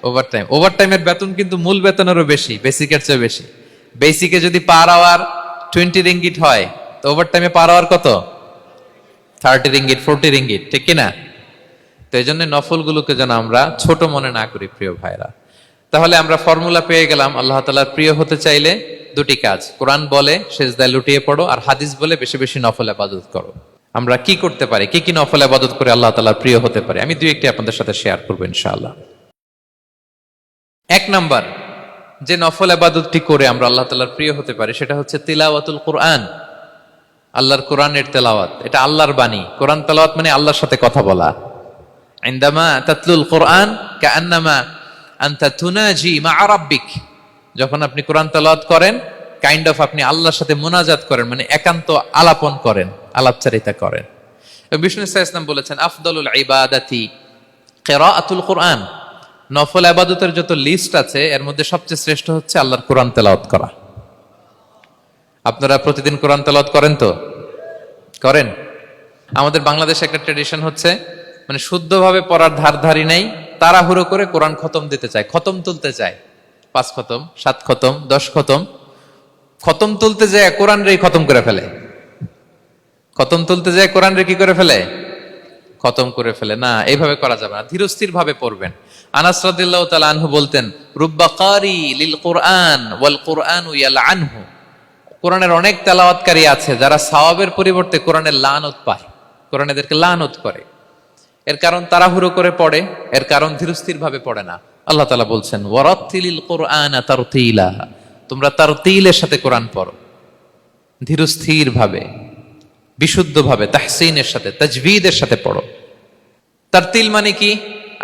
ওভারটাইম। ওভারটাইমের বেতন কিন্তু মূল বেতনেরও বেশি, বেসিকের চেয়ে বেশি। বেসিকে যদি পার আওয়ার 20 রিঙ্গিট হয়, তো ওভারটাইমে পার আওয়ার কত? 30 রিঙ্গিট, 40 রিঙ্গিট, ঠিক কিনা? তো এই জন্য নফলগুলোকে যেন আমরা ছোট মনে না করি প্রিয় ভাইরা। তাহলে আমরা ফর্মুলা পেয়ে গেলাম, আল্লাহ তাআলার প্রিয় হতে চাইলে দুটি কাজ, কোরআন বলে সিজদায় লুটিয়ে পড়ো, আর হাদিস বলে বেশি বেশি নফল ইবাদত করো। আমরা কি করতে পারি, কি কি নফল ইবাদত করে আল্লাহ তাআলার প্রিয় হতে পারি, আমি দুই একটি আপনাদের সাথে শেয়ার করবো ইনশাআল্লাহ। এক নাম্বার যে নফল ইবাদতটি করে আমরা আল্লাহ তাআলার প্রিয় হতে পারি সেটা হচ্ছে তিলাওয়াতুল কোরআন। আল্লাহর কোরআনের তেলাওয়াত, এটা আল্লাহর বাণী। কোরআন তেলাওয়াত মানে আল্লাহর সাথে কথা বলা। ইনদামা তাতলুল কোরআন কাআন্নামা আনতা তুনাজি মা রাব্বিক, যখন আপনি কোরআন তেলাওয়াত করেন কাইন্ড অফ আপনি আল্লাহর সাথে মুনাজাত করেন, মানে একান্ত আলাপন করেন, আলাপচারিতা করেন। বিষ্ণু সাল্লাল্লাহু আলাইহি ওয়াসাল্লাম বলেছেন আফদালুল ইবাদাতি কিরাআতুল কোরআন, নফল ইবাদতের যত লিস্ট আছে এর মধ্যে সবচেয়ে শ্রেষ্ঠ হচ্ছে আল্লাহর কোরআন তেলাওয়াত করা। আপনারা প্রতিদিন কোরআন তেলাওয়াত করেন তো? করেন? আমাদের বাংলাদেশে একটা ট্র্যাডিশন হচ্ছে, মানে শুদ্ধভাবে পড়ার ধারধারি নেই, তাড়াহুড়ো করে কোরআন খতম দিতে চায়, খতম তুলতে চায়। 5 খতম, 7 খতম, 10 খতম। খতম তুলতে যায় কোরআন রে খতম করে ফেলে। খতম তুলতে যায় কোরআন রে কি করে ফেলে? খতম করে ফেলে। না, এইভাবে করা যাবে না, ধীরস্থির ভাবে পড়বেন। আনাস রাদিয়াল্লাহু তাআলা আনহু বলতেন, রুব্বা কারি লিল কোরআন ওয়াল কোরআনু ইয়ালআনহু, কোরআনের অনেক তেলাওয়াতকারী আছে যারা সওয়াবের পরিবর্তে কোরআনের লানত পায়, কোরআন এদেরকে লানত করে। এর কারণ তাড়াহুড়ো করে পড়ে, এর কারণ ধীরস্থির ভাবে পড়ে না। আল্লাহ তাআলা বলছেন ওয়ারাত্তিলিল কোরআনা তারতিলা, তোমরা তারতিলের সাথে কোরআন পড়ো, ধীরস্থির ভাবে, বিশুদ্ধ ভাবে, তাহসিনের সাথে, তাজবিদের সাথে পড়ো। তারতিল মানে কি?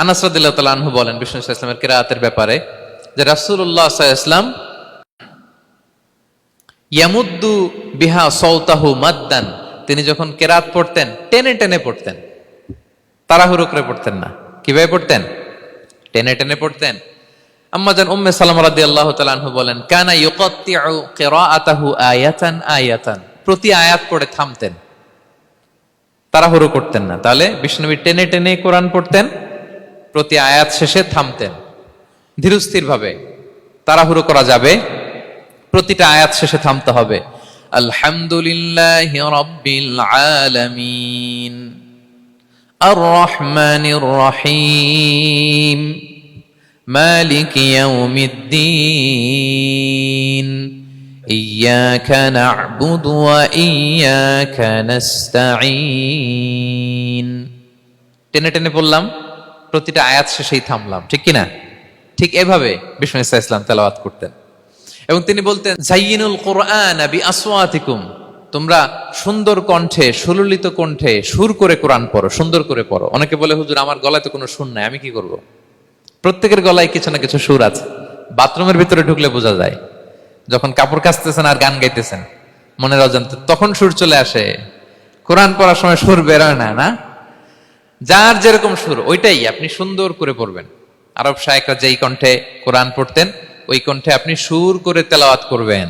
আনাস রাদিয়াল্লাহু তাআলা আনহু বলেন বিষ্ণু সাল্লাল্লাহু আলাইহি ওয়াসাল্লামের কিরাআতের ব্যাপারে যে রাসূলুল্লাহ সাল্লাল্লাহু আলাইহি ওয়াসাল্লাম ইয়ামুদ্দু বিহা সাওতাহু মাদ্দান, তিনি যখন কিরাত পড়তেন টেনে টেনে পড়তেন, তাড়াহুড়ো করে পড়তেন না। কিভাবে পড়তেন? টেনে টেনে পড়তেন। আম্মাজান উম্মে সালামা রাদিয়াল্লাহু তাআলা আনহা বলেন, কানা ইউকাত্তিউ কিরাআতাহু আয়াতান আয়াতান, প্রতি আয়াত পড়ে থামতেন, তাড়াহুড়ো করতেন না। তাহলে বিষ্ণুনবী টেনে টেনে কোরআন পড়তেন, প্রতি আয়াত শেষে থামতেন, ধীরস্থির ভাবে। তাড়াহুড়ো করা যাবে, প্রতিটা আয়াত শেষে থামতে হবে। আলহামদুলিল্লাহি রাব্বিল আলামিন আর রহমানির রহিম মালিকি ইয়াউমিদ্দিন ইয়্যাকা না'বুদু ওয়া ইয়্যাকা নাস্তাঈন। টেনে টেনে বললাম, প্রতিটা আয়াত শেষেই থামলাম, ঠিক কিনা? ঠিক এভাবে বিষ্ণু ইসা ইসলাম তেলাওয়াত করতেন। এবং তিনি বলতেন, জাইয়িনুল কুরআন বিআসওয়াতিকুম, তোমরা সুন্দর কণ্ঠে, সুললিত কণ্ঠে সুর করে কোরআন পড়ো, সুন্দর করে পড়ো। অনেকে বলে, হুজুর আমার গলায় তো কোনো সুর নাই, আমি কি করব? প্রত্যেকের গলায় কিছু না কিছু সুর আছে। বাথরুমের ভিতরে ঢুকলে বোঝা যায়, যখন কাপড় কাচতেছেন আর গান গাইতেছেন মনের অজান্তে, তখন সুর চলে আসে। কোরআন পড়ার সময় সুর বেরোয় না, না? যার যেরকম সুর ওইটাই আপনি সুন্দর করে পড়বেন। আরব শায়েখরা যেই কণ্ঠে কোরআন পড়তেন, ওই কণ্ঠে আপনি সুর করে তেলাওয়াত করবেন।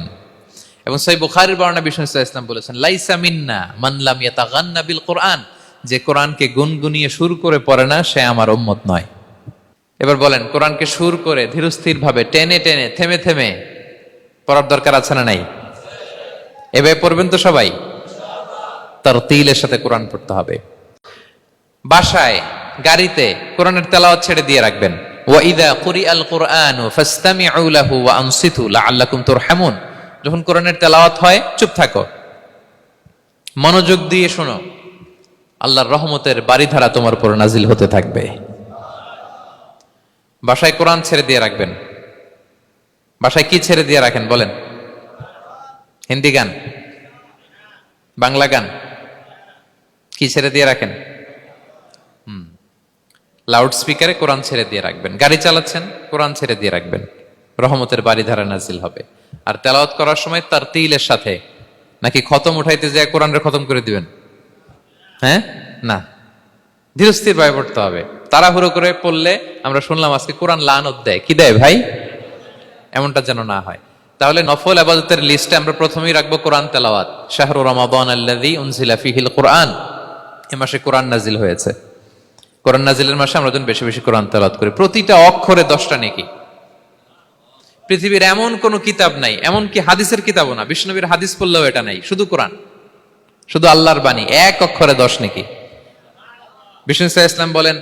এবং সহিহ বুখারীর বর্ণনা বিষ্ণু ইসলাম বলেছেন, লাইসা মিন্না মান লাম ইয়াতাগান্না বিল কোরআন, যে কোরআনকে গুনগুনিয়ে সুর করে পড়ে না সে আমার উম্মত নয়। এবার বলেন, কোরআনকে সুর করে ধীরস্থির ভাবে টেনে টেনে থেমে থেমে পড়ার দরকার আছে না নাই? এভাবে পড়বেন তো সবাই? তারতিলের সাথে কোরআন পড়তে হবে। বাসায়, গাড়িতে কোরআনের তেলাওয়াত ছেড়ে দিয়ে রাখবেন। ওয়া ইযা কুরিআল কুরআনু ফাসতামিউ লাহু ওয়া আনসিতু লাআল্লাকুম তুরহামুন, যখন কোরআনের তেলাওয়াত হয় চুপ থাকো, মনোযোগ দিয়ে শোনো, আল্লাহর রহমতের বারিধারা তোমার উপর নাজিল হতে থাকবে। বাসায় কোরআন ছেড়ে দিয়ে রাখবেন। বাসায় কি ছেড়ে দিয়ে রাখেন বলেন? হিন্দি গান, বাংলা গান, কি ছেড়ে দিয়ে রাখেন? লাউড স্পিকারে কোরআন ছেড়ে দিয়ে রাখবেন। গাড়ি চালাচ্ছেন, কোরআন ছেড়ে দিয়ে রাখবেন, রহমতের বারিধারা নাজিল হবে। আর তেলাওয়াত করার সময় তারতিলের সাথে, নাকি খতম উঠাইতে যায় কোরআনের খতম করে দিবেন? হ্যাঁ, না, ধীরস্থির ভাবে পড়তে হবে। তাড়াহুড়ো করে পড়লে, আমরা শুনলাম আজকে কোরআন লানত দেয়, কি দেয় ভাই? এমনটা যেন না হয়। তাহলে নফল ইবাদতের লিস্টে আমরা প্রথমেই রাখবো কোরআন তেলাওয়াত। শাহরু রমাদান আল্লাযী উনজিলা ফীহিল কুরআন, এই মাসে কোরআন নাজিল হয়েছে। কোরআন নাজিলের মাসে আমরা যেন বেশি বেশি কোরআন তেলাওয়াত করি। প্রতিটা অক্ষরে 10টা নেকি। পৃথিবীর এমন কোন কিতাব নাই, এমন কি হাদিসের কিতাবও না, বিষ্ণুনবীর হাদিস পড়লেও এটা নাই, শুধু কোরআন, শুধু আল্লাহর বাণী, এক অক্ষরে 10 নেকি। বিষ্ণু ইসলাম বলেন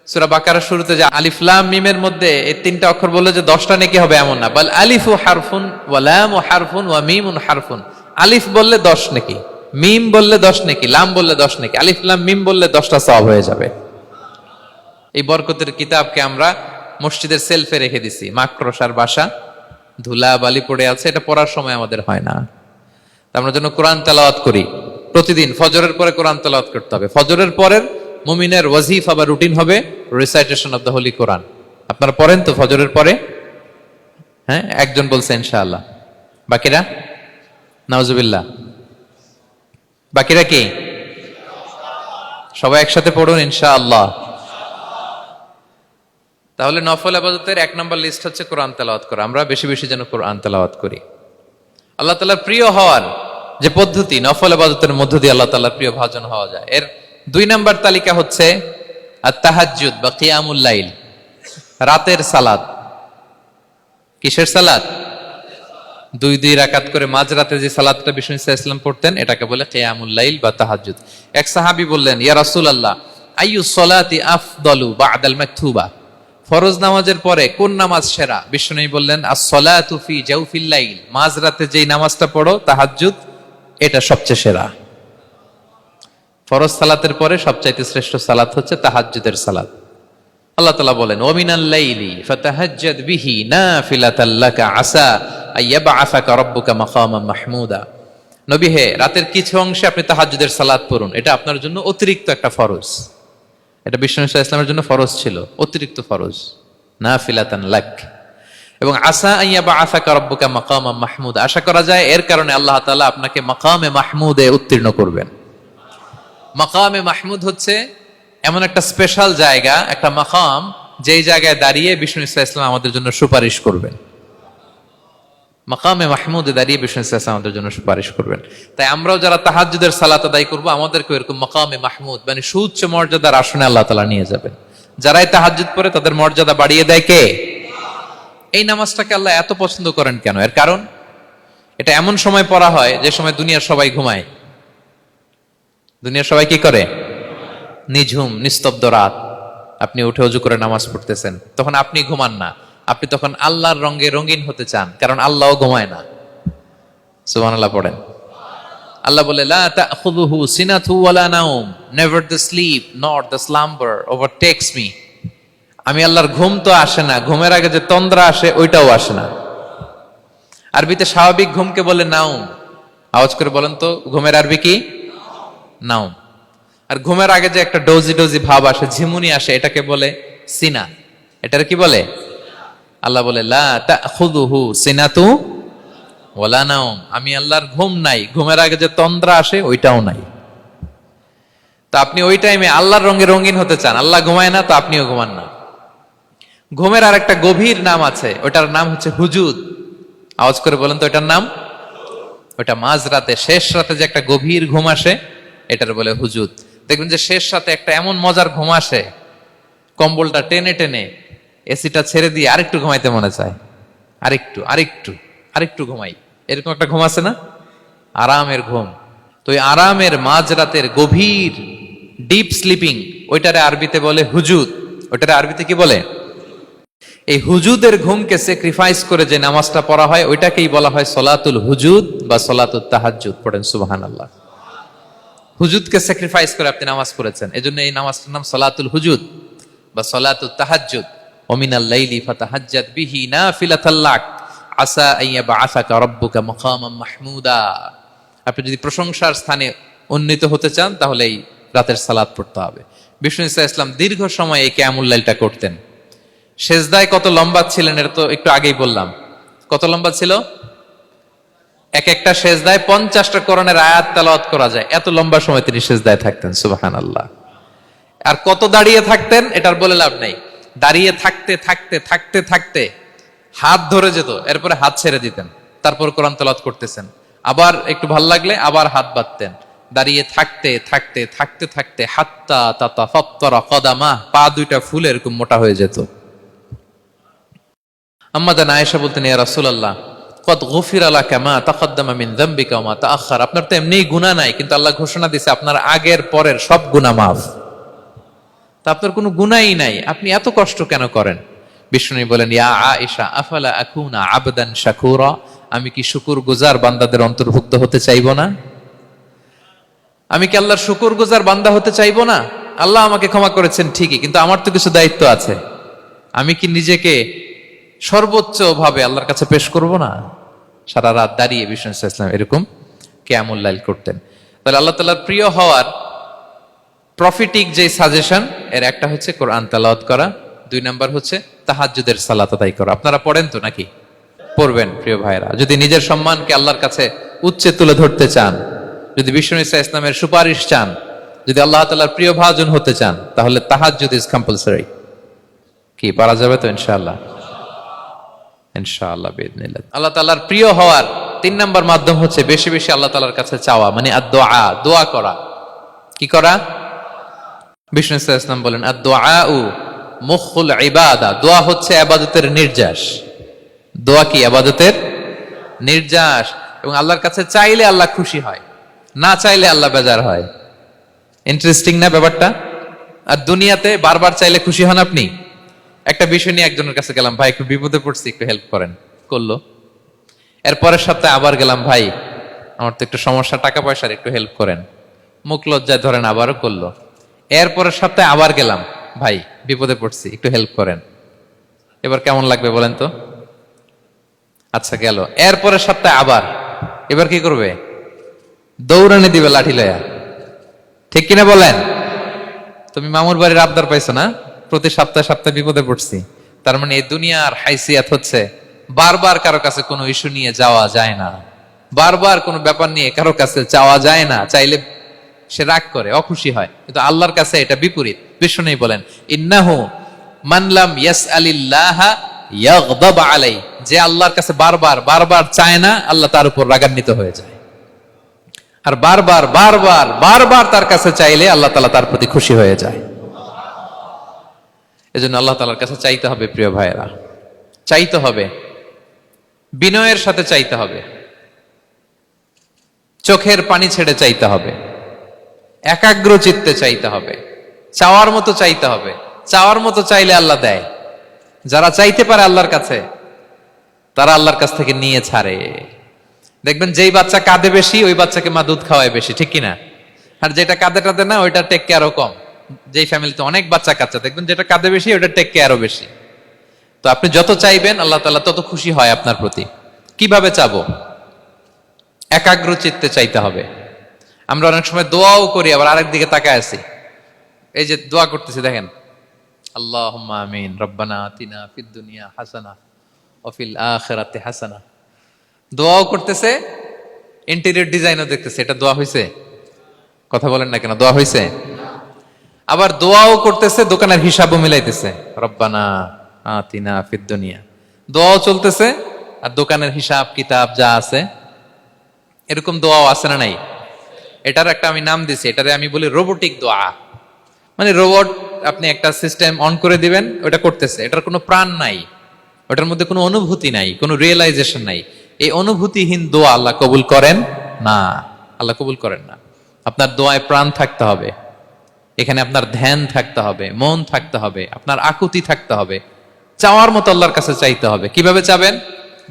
সূরা বাকারার শুরুতে যে আলিফ লাম মিমের মধ্যে এই 3টা অক্ষর বললে যে 10টা নেকি হবে এমন না, বল আলিফু হারফুন ওয়া লামু হারফুন ওয়া মিমুন হারফুন। আলিফ বললে 10 নেকি, মিম বললে 10 নেকি, লাম বললে 10 নেকি, আলিফ লাম মিম বললে 10টা সওয়াব হয়ে যাবে। এই বরকতের কিতাবকে আমরা মসজিদের সেলফে রেখে দিছি, মাকড়সার বাসা, ধুলা বালি পড়ে আছে, এটা পড়ার সময় আমাদের হয় না। আমরা যেন কোরআন তেলাওয়াত করি প্রতিদিন। ফজরের পরে কোরআন তেলাওয়াত করতে হবে। ফজরের পরের মুমিনের ওয়াজিফা বা রুটিন হবে রিসাইটেশন অফ দ্য হোলি কোরআন। আপনারা পড়েন তো ফজরের পরে? হ্যাঁ, একজন বলছে ইনশাআল্লাহ, বাকিরা নাউজুবিল্লাহ। বাকিরা কি? সবাই একসাথে পড়ুন ইনশাআল্লাহ। তাহলে নফল ইবাদতের 1 নম্বর লিস্ট হচ্ছে কোরআন তেলাওয়াত করা। আমরা বেশি বেশি যেন কোরআন তেলাওয়াত করি। আল্লাহ তাআলার প্রিয় হওয়ার যে পদ্ধতি, নফল ইবাদতের মধ্য দিয়ে আল্লাহ তাআলার প্রিয় ভাজন হওয়া যায়। এর 2 নম্বর তালিকা হচ্ছে আত-তাহাজ্জুদ বা কিয়ামুল লাইল, রাতের সালাত। কিসের সালাত? 2 রাকাত করে মাঝরাতে যে সালাতটা বিষ্ণু ইসলাম পড়তেন, এটাকে বলে কিয়ামুল লাইল বা তাহাজ্জুদ। এক সাহাবী বললেন, ইয়া রাসূলুল্লাহ, আইয়ু সলাতি আফদালু বা'দাল মাকতুবা, ফরজ নামাজের পরে কোন নামাজ সেরা? বিষ্ণু বললেন, আস-সালাতু ফি জাওফিল লাইল, মাঝরাতে যেই নামাজটা পড়ো তাহাজ্জুদ, এটা সবচেয়ে সেরা। ফরজ সালাতের পরে সবচাইতে শ্রেষ্ঠ সালাত হচ্ছে তাহাজ্জুদের সালাত। আল্লাহ তাআলা বলেন, ওয়া মিনাল লাইলি ফাতাহাজ্জাদ বিহি নাফিলাতাল লাকা আসা আইয়াবআসাকা রাব্বুকা মাকামান মাহমুদা। নবী হে, রাতের কিছু অংশে আপনি তাহাজ্জুদের সালাত পড়ুন, এটা আপনার জন্য অতিরিক্ত একটা ফরজ। এটা বিষ্ণু ইসলামের জন্য ফরজ ছিল, অতিরিক্ত ফরজ, নাফিলাতান লাক। এবং আসা আইয়াবআসাকা রাব্বুকা মাকামান মাহমুদা, আশা করা যায় এর কারণে আল্লাহ তাআলা আপনাকে মাকামে মাহমুদে উত্তীর্ণ করবেন। মাকামে মাহমুদ হচ্ছে এমন একটা স্পেশাল জায়গা, একটা মাকাম যেই জায়গায় দাঁড়িয়ে বিষ্ণু ইসলাম আমাদের জন্য সুপারিশ করবেন। মাকামে মাহমুদে দাঁড়িয়ে বিষ্ণু ইসলাম আমাদের জন্য সুপারিশ করবেন। তাই আমরাও যারা তাহাজ্জুদের সালাত আদায় করবো, আমাদেরকে এরকম মাকামে মাহমুদ মানে সুউচ্চ মর্যাদার আসনে আল্লাহ তাআলা নিয়ে যাবেন। যারাই তাহাজ্জুদ পড়ে তাদের মর্যাদা বাড়িয়ে দেয় কে? এই নামাজটাকে আল্লাহ এত পছন্দ করেন কেন? এর কারণ, এটা এমন সময় পড়া হয় যে সময় দুনিয়ার সবাই ঘুমায়। দুনিয়ার সবাই কি করে? নিঝুম নিস্তব্ধ রাত, আপনি উঠে ওযু করে নামাজ পড়তেছেন, তখন আপনি ঘুমান না, আপনি তখন আল্লাহর রঙে রঙিন হতে চান, কারণ আল্লাহও ঘুমায় না। সুবহানাল্লাহ পড়েন। আল্লাহ বলে, লা তাখুযুহু সিনাতু ওয়ালা নাওম, never the sleep nor the slumber overtakes me. আমি আল্লাহর ঘুম তো আসে না, ঘুমের আগে যে তন্দ্রা আসে ওইটাও আসে না। আরবিতে স্বাভাবিক ঘুমকে বলে নাওম। আওয়াজ করে বলেন তো, ঘুমের আরবি কি? নাওম। আর ঘুমের আগে যে একটা ডোজি ডোজি ভাব আসে, ঝিমুনি আসে, এটাকে বলে সিনা। এটার কি বলে? আল্লাহ বলে, লা তাখুযুহু সিনাতু ওয়ালা নাওম, আমি আল্লাহর ঘুম নাই, ঘুমের আগে যে তন্দ্রা আসে ওইটাও নাই। তো আপনি ওই টাইমে আল্লাহর রঙে রঙিন হতে চান, আল্লাহ ঘুমায় না, তো আপনিও ঘুমান না। ঘুমের আর একটা গভীর নাম আছে, ওটার নাম হচ্ছে হুজুদ। আওয়াজ করে বলেন তো, এটার নাম? ওটা মাঝরাতে, শেষ রাতে যে একটা গভীর ঘুম আসে, এটার বলে হুজুদ। দেখবেন যে শেষ রাতে একটা এমন মজার ঘুম আসে, কম্বলটা টেনে টেনে এসিটা ছেড়ে দিয়ে আরেকটু ঘুমাইতে মনে চায়, আরেকটু আরেকটু আরেকটু ঘুমাই, এরকম একটা ঘুম আছে না? আরামের ঘুম। তো ওই আরামের মাঝরাতের গভীর ডিপ স্লিপিং, ওইটারে আরবিতে বলে হুজুদ। ওইটারে আরবিতে কি বলে? এই হুজুদের ঘুমকে স্যাক্রিফাইস করে যে নামাজটা পড়া হয়, ওইটাকেই বলা হয় সলাতুল হুজুদ বা সলাতুত তাহাজ্জুদ। পড়েন সুবহানাল্লাহ। হুজুদকে স্যাক্রিফাইস করে আপনি নামাজ পড়েছেন, এজন্য এই নামাজটার নাম সলাতুল হুজুদ বা সলাতুত তাহাজ্জুদ। ওয়া মিনাল লাইলি ফাতাহাজ্জাদ বিহি নাফিলাতাল লাক আসা আইয়াবআসাকা রাব্বুকা মাকামান মাহমুদা। আপনি যদি প্রশংসার স্থানে উন্নীত হতে চান, তাহলে এই রাতের সালাত পড়তে হবে। বিষ্ণু ইসলাম দীর্ঘ সময় এই কিয়ামুল লাইলটা করতেন। সেজদায় কত লম্বা ছিলেন এটা তো একটু আগেই বললাম। কত লম্বা ছিল? এক একটা সেজদায় 50টা কোরআনের আয়াত তেলাওয়াত করা যায়, এত লম্বা সময় তিনি সেজদায় থাকতেন। সুবহানাল্লাহ। আর কত দাঁড়িয়ে থাকতেন এটার বলে লাভ নাই। দাঁড়িয়ে থাকতে থাকতে থাকতে থাকতে হাত ধরে যেত, এরপরে হাত ছেড়ে দিতেন, তারপর কোরআন তেলাওয়াত করতেছেন। আবার একটু ভাল লাগলে আবার হাত বাঁধতেন। দাঁড়িয়ে থাকতে থাকতে থাকতে থাকতে হাত্তা তাতাফাত্তারা কদামাহ, পা দুইটা ফুলে এরকম মোটা হয়ে যেত। আম্মা জান আয়েশা বলতেন, ইয়া রাসূলুল্লাহ কদ গুফিরা লাকা মা তাকদ্দামা মিন যামবিকা ওয়া মা তাআখার। আপনার তো এমনিই গুনাহ নাই, কিন্তু আল্লাহ ঘোষণা দিয়েছে আপনার আগের পরের সব গুনাহ মাফ। তা আপনার কোনো গুনাহই নাই, আপনি এত কষ্ট কেন করেন? বিষ্ণু বলেন, ইয়া আয়েশা আফালা আকুনা আবদান শাকুরা, আমি কি শুকরগুজার বান্দাদের অন্তর্ভুক্ত হতে চাইবো না? আমি কি আল্লাহর শুকরগুজার বান্দা হতে চাইবো না? আল্লাহ আমাকে ক্ষমা করেছেন ঠিকই, কিন্তু আমার তো কিছু দায়িত্ব আছে। আমি কি নিজেকে সর্বোচ্চ ভাবে আল্লাহর কাছে পেশ করব না? সারা রাত দাঁড়িয়ে বিষ্ণু ইসলাম এরকম কিয়ামুল লাইল করতেন। তাহলে আল্লাহ তাআলার প্রিয় হওয়ার প্রফিটিক যে সাজেশন, এর একটা হচ্ছে কোরআন তেলাওয়াত করা, 2 নাম্বার হচ্ছে তাহাজ্জুদের সালাত আদায় করা। আপনারা পড়েন তো নাকি? পড়বেন প্রিয় ভাইরা। যদি নিজের সম্মানকে আল্লাহর কাছে উচ্চে তুলে ধরতে চান, যদি বিষ্ণু ইসলামের সুপারিশ চান, যদি আল্লাহ তাআলার প্রিয় ভাজন হতে চান, তাহলে তাহাজ্জুদ ইজ কম্পালসরি। কি পারা যাবে তো? ইনশাআল্লাহ, ইনশাআল্লাহ বিইذنিল্লাহ। আল্লাহ তাআলার প্রিয় হওয়ার 3 নাম্বার মাধ্যম হচ্ছে বেশি বেশি আল্লাহ তাআলার কাছে চাওয়া, মানে আদ-দুআ, দোয়া করা। কি করা? বিষ্ণু ইসলাম বলেন, আদ-দুআউ মুখুল ইবাদা, দোয়া হচ্ছে ইবাদতের নির্যাস। দোয়া কি? ইবাদতের নির্যাস। এবং আল্লাহর কাছে চাইলে আল্লাহ খুশি হয়, না চাইলে আল্লাহ বেজার হয়। ইন্টারেস্টিং না ব্যাপারটা? আর দুনিয়াতে বারবার চাইলে খুশি হন আপনি? একটা বিষয় নিয়ে একজনের কাছে গেলাম, ভাই একটু বিপদে পড়ছি, একটু হেল্প করেন, করলো। এরপরের সপ্তাহে আবার গেলাম, ভাই আমার তো একটু সমস্যা, টাকা পয়সার, একটু হেল্প করেন। মুখ লজ্জায় ধরেন, আবারও করলো। এরপরের সপ্তাহে আবার গেলাম, ভাই বিপদে পড়ছি, একটু হেল্প করেন। এবার কেমন লাগবে বলেন তো? আচ্ছা গেল। এরপরের সপ্তাহে আবার, এবার কি করবে? দৌড়ানি দিবে লাঠি লয়া। ঠিক কিনা বলেন? তুমি মামুর বাড়ির আবদার পাইছো না, প্রতি সপ্তাহে সপ্তাহে বিপদে পড়ছি। তার মানে এই দুনিয়ার হাইসিয়াত হচ্ছে বারবার কারো কাছে কোনো ইস্যু নিয়ে যাওয়া যায় না, বারবার কোনো ব্যাপার নিয়ে কারো কাছে চাওয়া যায় না। চাইলে সে রাগ করে, অখুশি হয়, কিন্তু আল্লাহর কাছে এটা বিপরীত। বিষ্ণু বলেন, ইন্নাহু মান লাম ইয়াসআলিল্লাহা ইয়াগদাব আলাই, যে আল্লাহর কাছে বারবার বারবার চায় না, আল্লাহ তার উপর রাগান্বিত হয়ে যায়। আর বারবার বারবার বারবার তার কাছে চাইলে আল্লাহ তাআলা তার প্রতি খুশি হয়ে যায়। এজন্য আল্লাহ তাআলার কাছে চাইতে হবে প্রিয় ভাইয়েরা, চাইতে হবে, বিনয়ের সাথে চাইতে হবে, চোখের পানি ছেড়ে চাইতে হবে, একাগ্র চিত্তে চাইতে হবে, চাওয়ার মতো চাইতে হবে। চাওয়ার মতো চাইলে আল্লাহ দেয়। যারা চাইতে পারে আল্লাহর কাছে, তারা আল্লাহর কাছ থেকে নিয়ে ছাড়ে। দেখবেন যেই বাচ্চা কাঁদে বেশি, ওই বাচ্চাকে মা দুধ খাওয়ায় বেশি, ঠিক কিনা? আর যেটা কাঁদে টাদে না, ওইটা টেক কেয়ারও কম। যেই ফ্যামিলিতে অনেক বাচ্চা কাচ্চা, দেখবেন যেটা কাঁদে বেশি, ওইটা টেক কেয়ারও বেশি। তো আপনি যত চাইবেন আল্লাহ তাআলা তত খুশি হয় আপনার প্রতি। কিভাবে চাবো? একাগ্র চিত্তে চাইতে হবে। আমরা অনেক সময় দোয়াও করি, আবার আরেক দিকে তাকায় আছি। এই যে দোয়া করতেছি, দেখেন, আল্লাহুম্মা আমিন, রব্বানা আতিনা ফিদ দুনিয়া হাসানা ওয়া ফিল আখিরাতি হাসানা। দোয়াও করতেছে, ইন্টেরিয়র ডিজাইনও দেখতেছে। এটা দোয়া হইছে? কথা বলেন না কেন, দোয়া হইছে? আবার দোয়াও করতেছে, দোকানের হিসাবও মিলাইতেছে, রব্বানা আতিনা ফিদ দুনিয়া। দোয়াও চলতেছে আর দোকানের হিসাব কিতাব যা আছে, এরকম দোয়াও আছে না নাই? এটার একটা আমি নাম দিছি, এটারে আমি বলি রোবোটিক দোয়া। মানে রোবট, আপনি একটা সিস্টেম অন করে দিবেন, ওটা করতেছে, এটার কোনো প্রাণ নাই, ওটার মধ্যে কোনো অনুভূতি নাই, কোনো রিয়েলাইজেশন নাই। এই অনুভূতিহীন দোয়া আল্লাহ কবুল করেন না, আল্লাহ কবুল করেন না। আপনার দোয়ায় প্রাণ থাকতে হবে, এখানে আপনার ধ্যান থাকতে হবে, মন থাকতে হবে, আপনার আকুতি থাকতে হবে, চাওয়ার মতো আল্লাহর কাছে চাইতে হবে। কিভাবে চাবেন?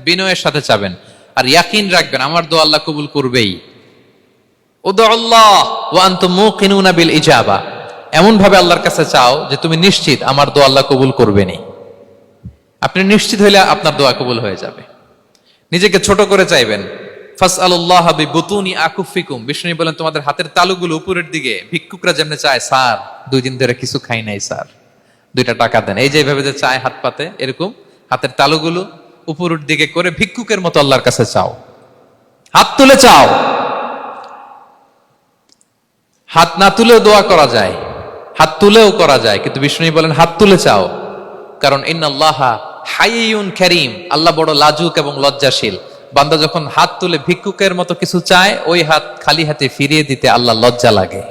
বিনয়ের সাথে চাবেন, আর ইয়াকিন রাখবেন আমার দোয়া আল্লাহ কবুল করবেই। উদুল্লাহ ওয়া আনতুম মুকিনুনা বিল ইজাবা, এমন ভাবে আল্লাহর কাছে চাও যে তুমি নিশ্চিত আমার দোয়া আল্লাহ কবুল করবেনি। আপনি নিশ্চিত হইলে আপনার দোয়া কবুল হয়ে যাবে। নিজেকে ছোট করে চাইবেন। ফাসআলুল্লাহ বিবুতুনি আকুফিকুম, বিষ্ণু বলেন তোমাদের হাতের তালুগুলো উপরের দিকে। ভিক্ষুকরা যেমনে চায়, স্যার 2 দিন ধরে কিছু খাই নাই স্যার, 2টা টাকা দেন, এই যে এইভাবে যে চায় হাত পাতে, এরকম হাতের তালুগুলো উপরের দিকে করে ভিক্ষুকের মতো আল্লাহর কাছে চাও। হাত তুলে চাও, হাত না তুলেও দোয়া করা যায়, হাত তুলেও করা যায়, কিন্তু বিষ্ণু বলেন হাত তুলে চাও। কারণ ইন্নাল্লাহা হাইয়ুন কারীম, আল্লাহ বড় লাজুক এবং লজ্জাশীল। বান্দা যখন হাত তুলে ভিক্ষুকের মতো কিছু চায়, ওই হাত খালি হাতে ফিরিয়ে দিতে আল্লাহ লজ্জা লাগে।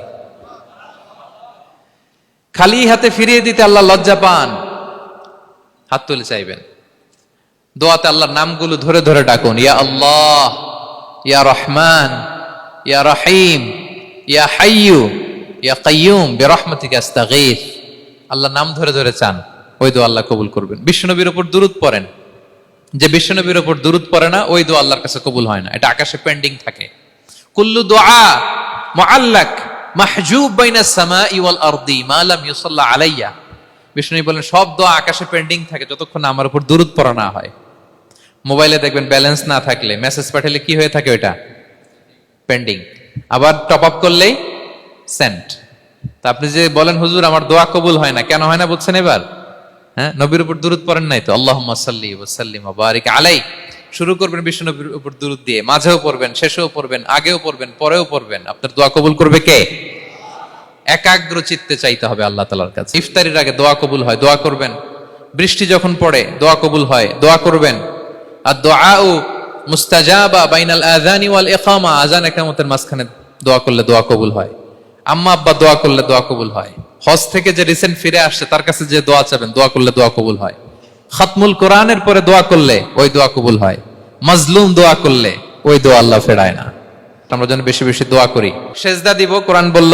খালি হাতে ফিরিয়ে দিতে আল্লাহ লজ্জা পান। হাত তুলে চাইবেন। দোয়াতে আল্লাহর নামগুলো ধরে ধরে ডাকুন, ইয়া আল্লাহ, ইয়া রহমান, ইয়া রহিম, ইয়া হাইয়ু, ইয়া কাইয়ুম বিরহমাতিকা আস্তাগীথ। আল্লাহর নাম ধরে ধরে চান, ওই দোয়া আল্লাহ কবুল করবেন। বিশ্বনবীর উপর দুরূদ পড়েন, যে বিশ্বনবীর উপর দুরূদ পড়ে না, ওই দোয়া আল্লাহর কাছে কবুল হয় না, এটা আকাশে পেন্ডিং থাকে। কুল্লু দুআ মুআল্লাক মাহজুব বাইনাস সামাই ওয়াল আরদি মা লাম ইউসাল্লা আলাইয়া। বিষ্ণু বলেন সব দোয়া আকাশে পেন্ডিং থাকে যতক্ষণ না আমার উপর দুরূদ পড়া না হয়। মোবাইলে দেখবেন ব্যালেন্স না থাকলে মেসেজ পাঠালে কি হয়ে থাকে? ওইটা পেন্ডিং। আবার টপ আপ করলেই সেন্ট। তা আপনি যে বলেন হুজুর আমার দোয়া কবুল হয় না, কেন হয় না বুঝছেন এবার? হ্যাঁ, নবীর উপর দুরূদ পড়েন নাই তো। আল্লাহুম্মা সাল্লি ওয়া সাল্লিম ওয়া বারিক আলাই। শুরু করবেন বিশ্ব নবীর উপর দুরূদ দিয়ে, মাঝেও পড়বেন, শেষেও পড়বেন, আগেও পড়বেন, পরেও পড়বেন। আপনার দোয়া কবুল করবে কে? একাগ্র চিত্তে চাইতে হবে আল্লাহ তাআলার কাছে। ইফতারির আগে দোয়া কবুল হয়, দোয়া করবেন। বৃষ্টি যখন পড়ে দোয়া কবুল হয়, দোয়া করবেন। আর দুআউ মুস্তাজাবা বাইনাল আযানি ওয়াল ইকামা, আযান ইকামতের মাঝখানে দোয়া করলে দোয়া কবুল হয়। আম্মা আব্বা দোয়া করলে দোয়া কবুল হয়। হজ থেকে যে রিসেন্ট ফিরে আসছে তার কাছে যে দোয়া চাবেন, দোয়া করলে দোয়া কবুল হয়। খাতমুল কোরআনের পরে দোয়া করলে ওই দোয়া কবুল হয়। মাজলুম দোয়া করলে ওই দোয়া আল্লাহ ফেরায় না। আমরা যেন বেশি বেশি দোয়া করি। সেজদা দিব, কোরআন বলল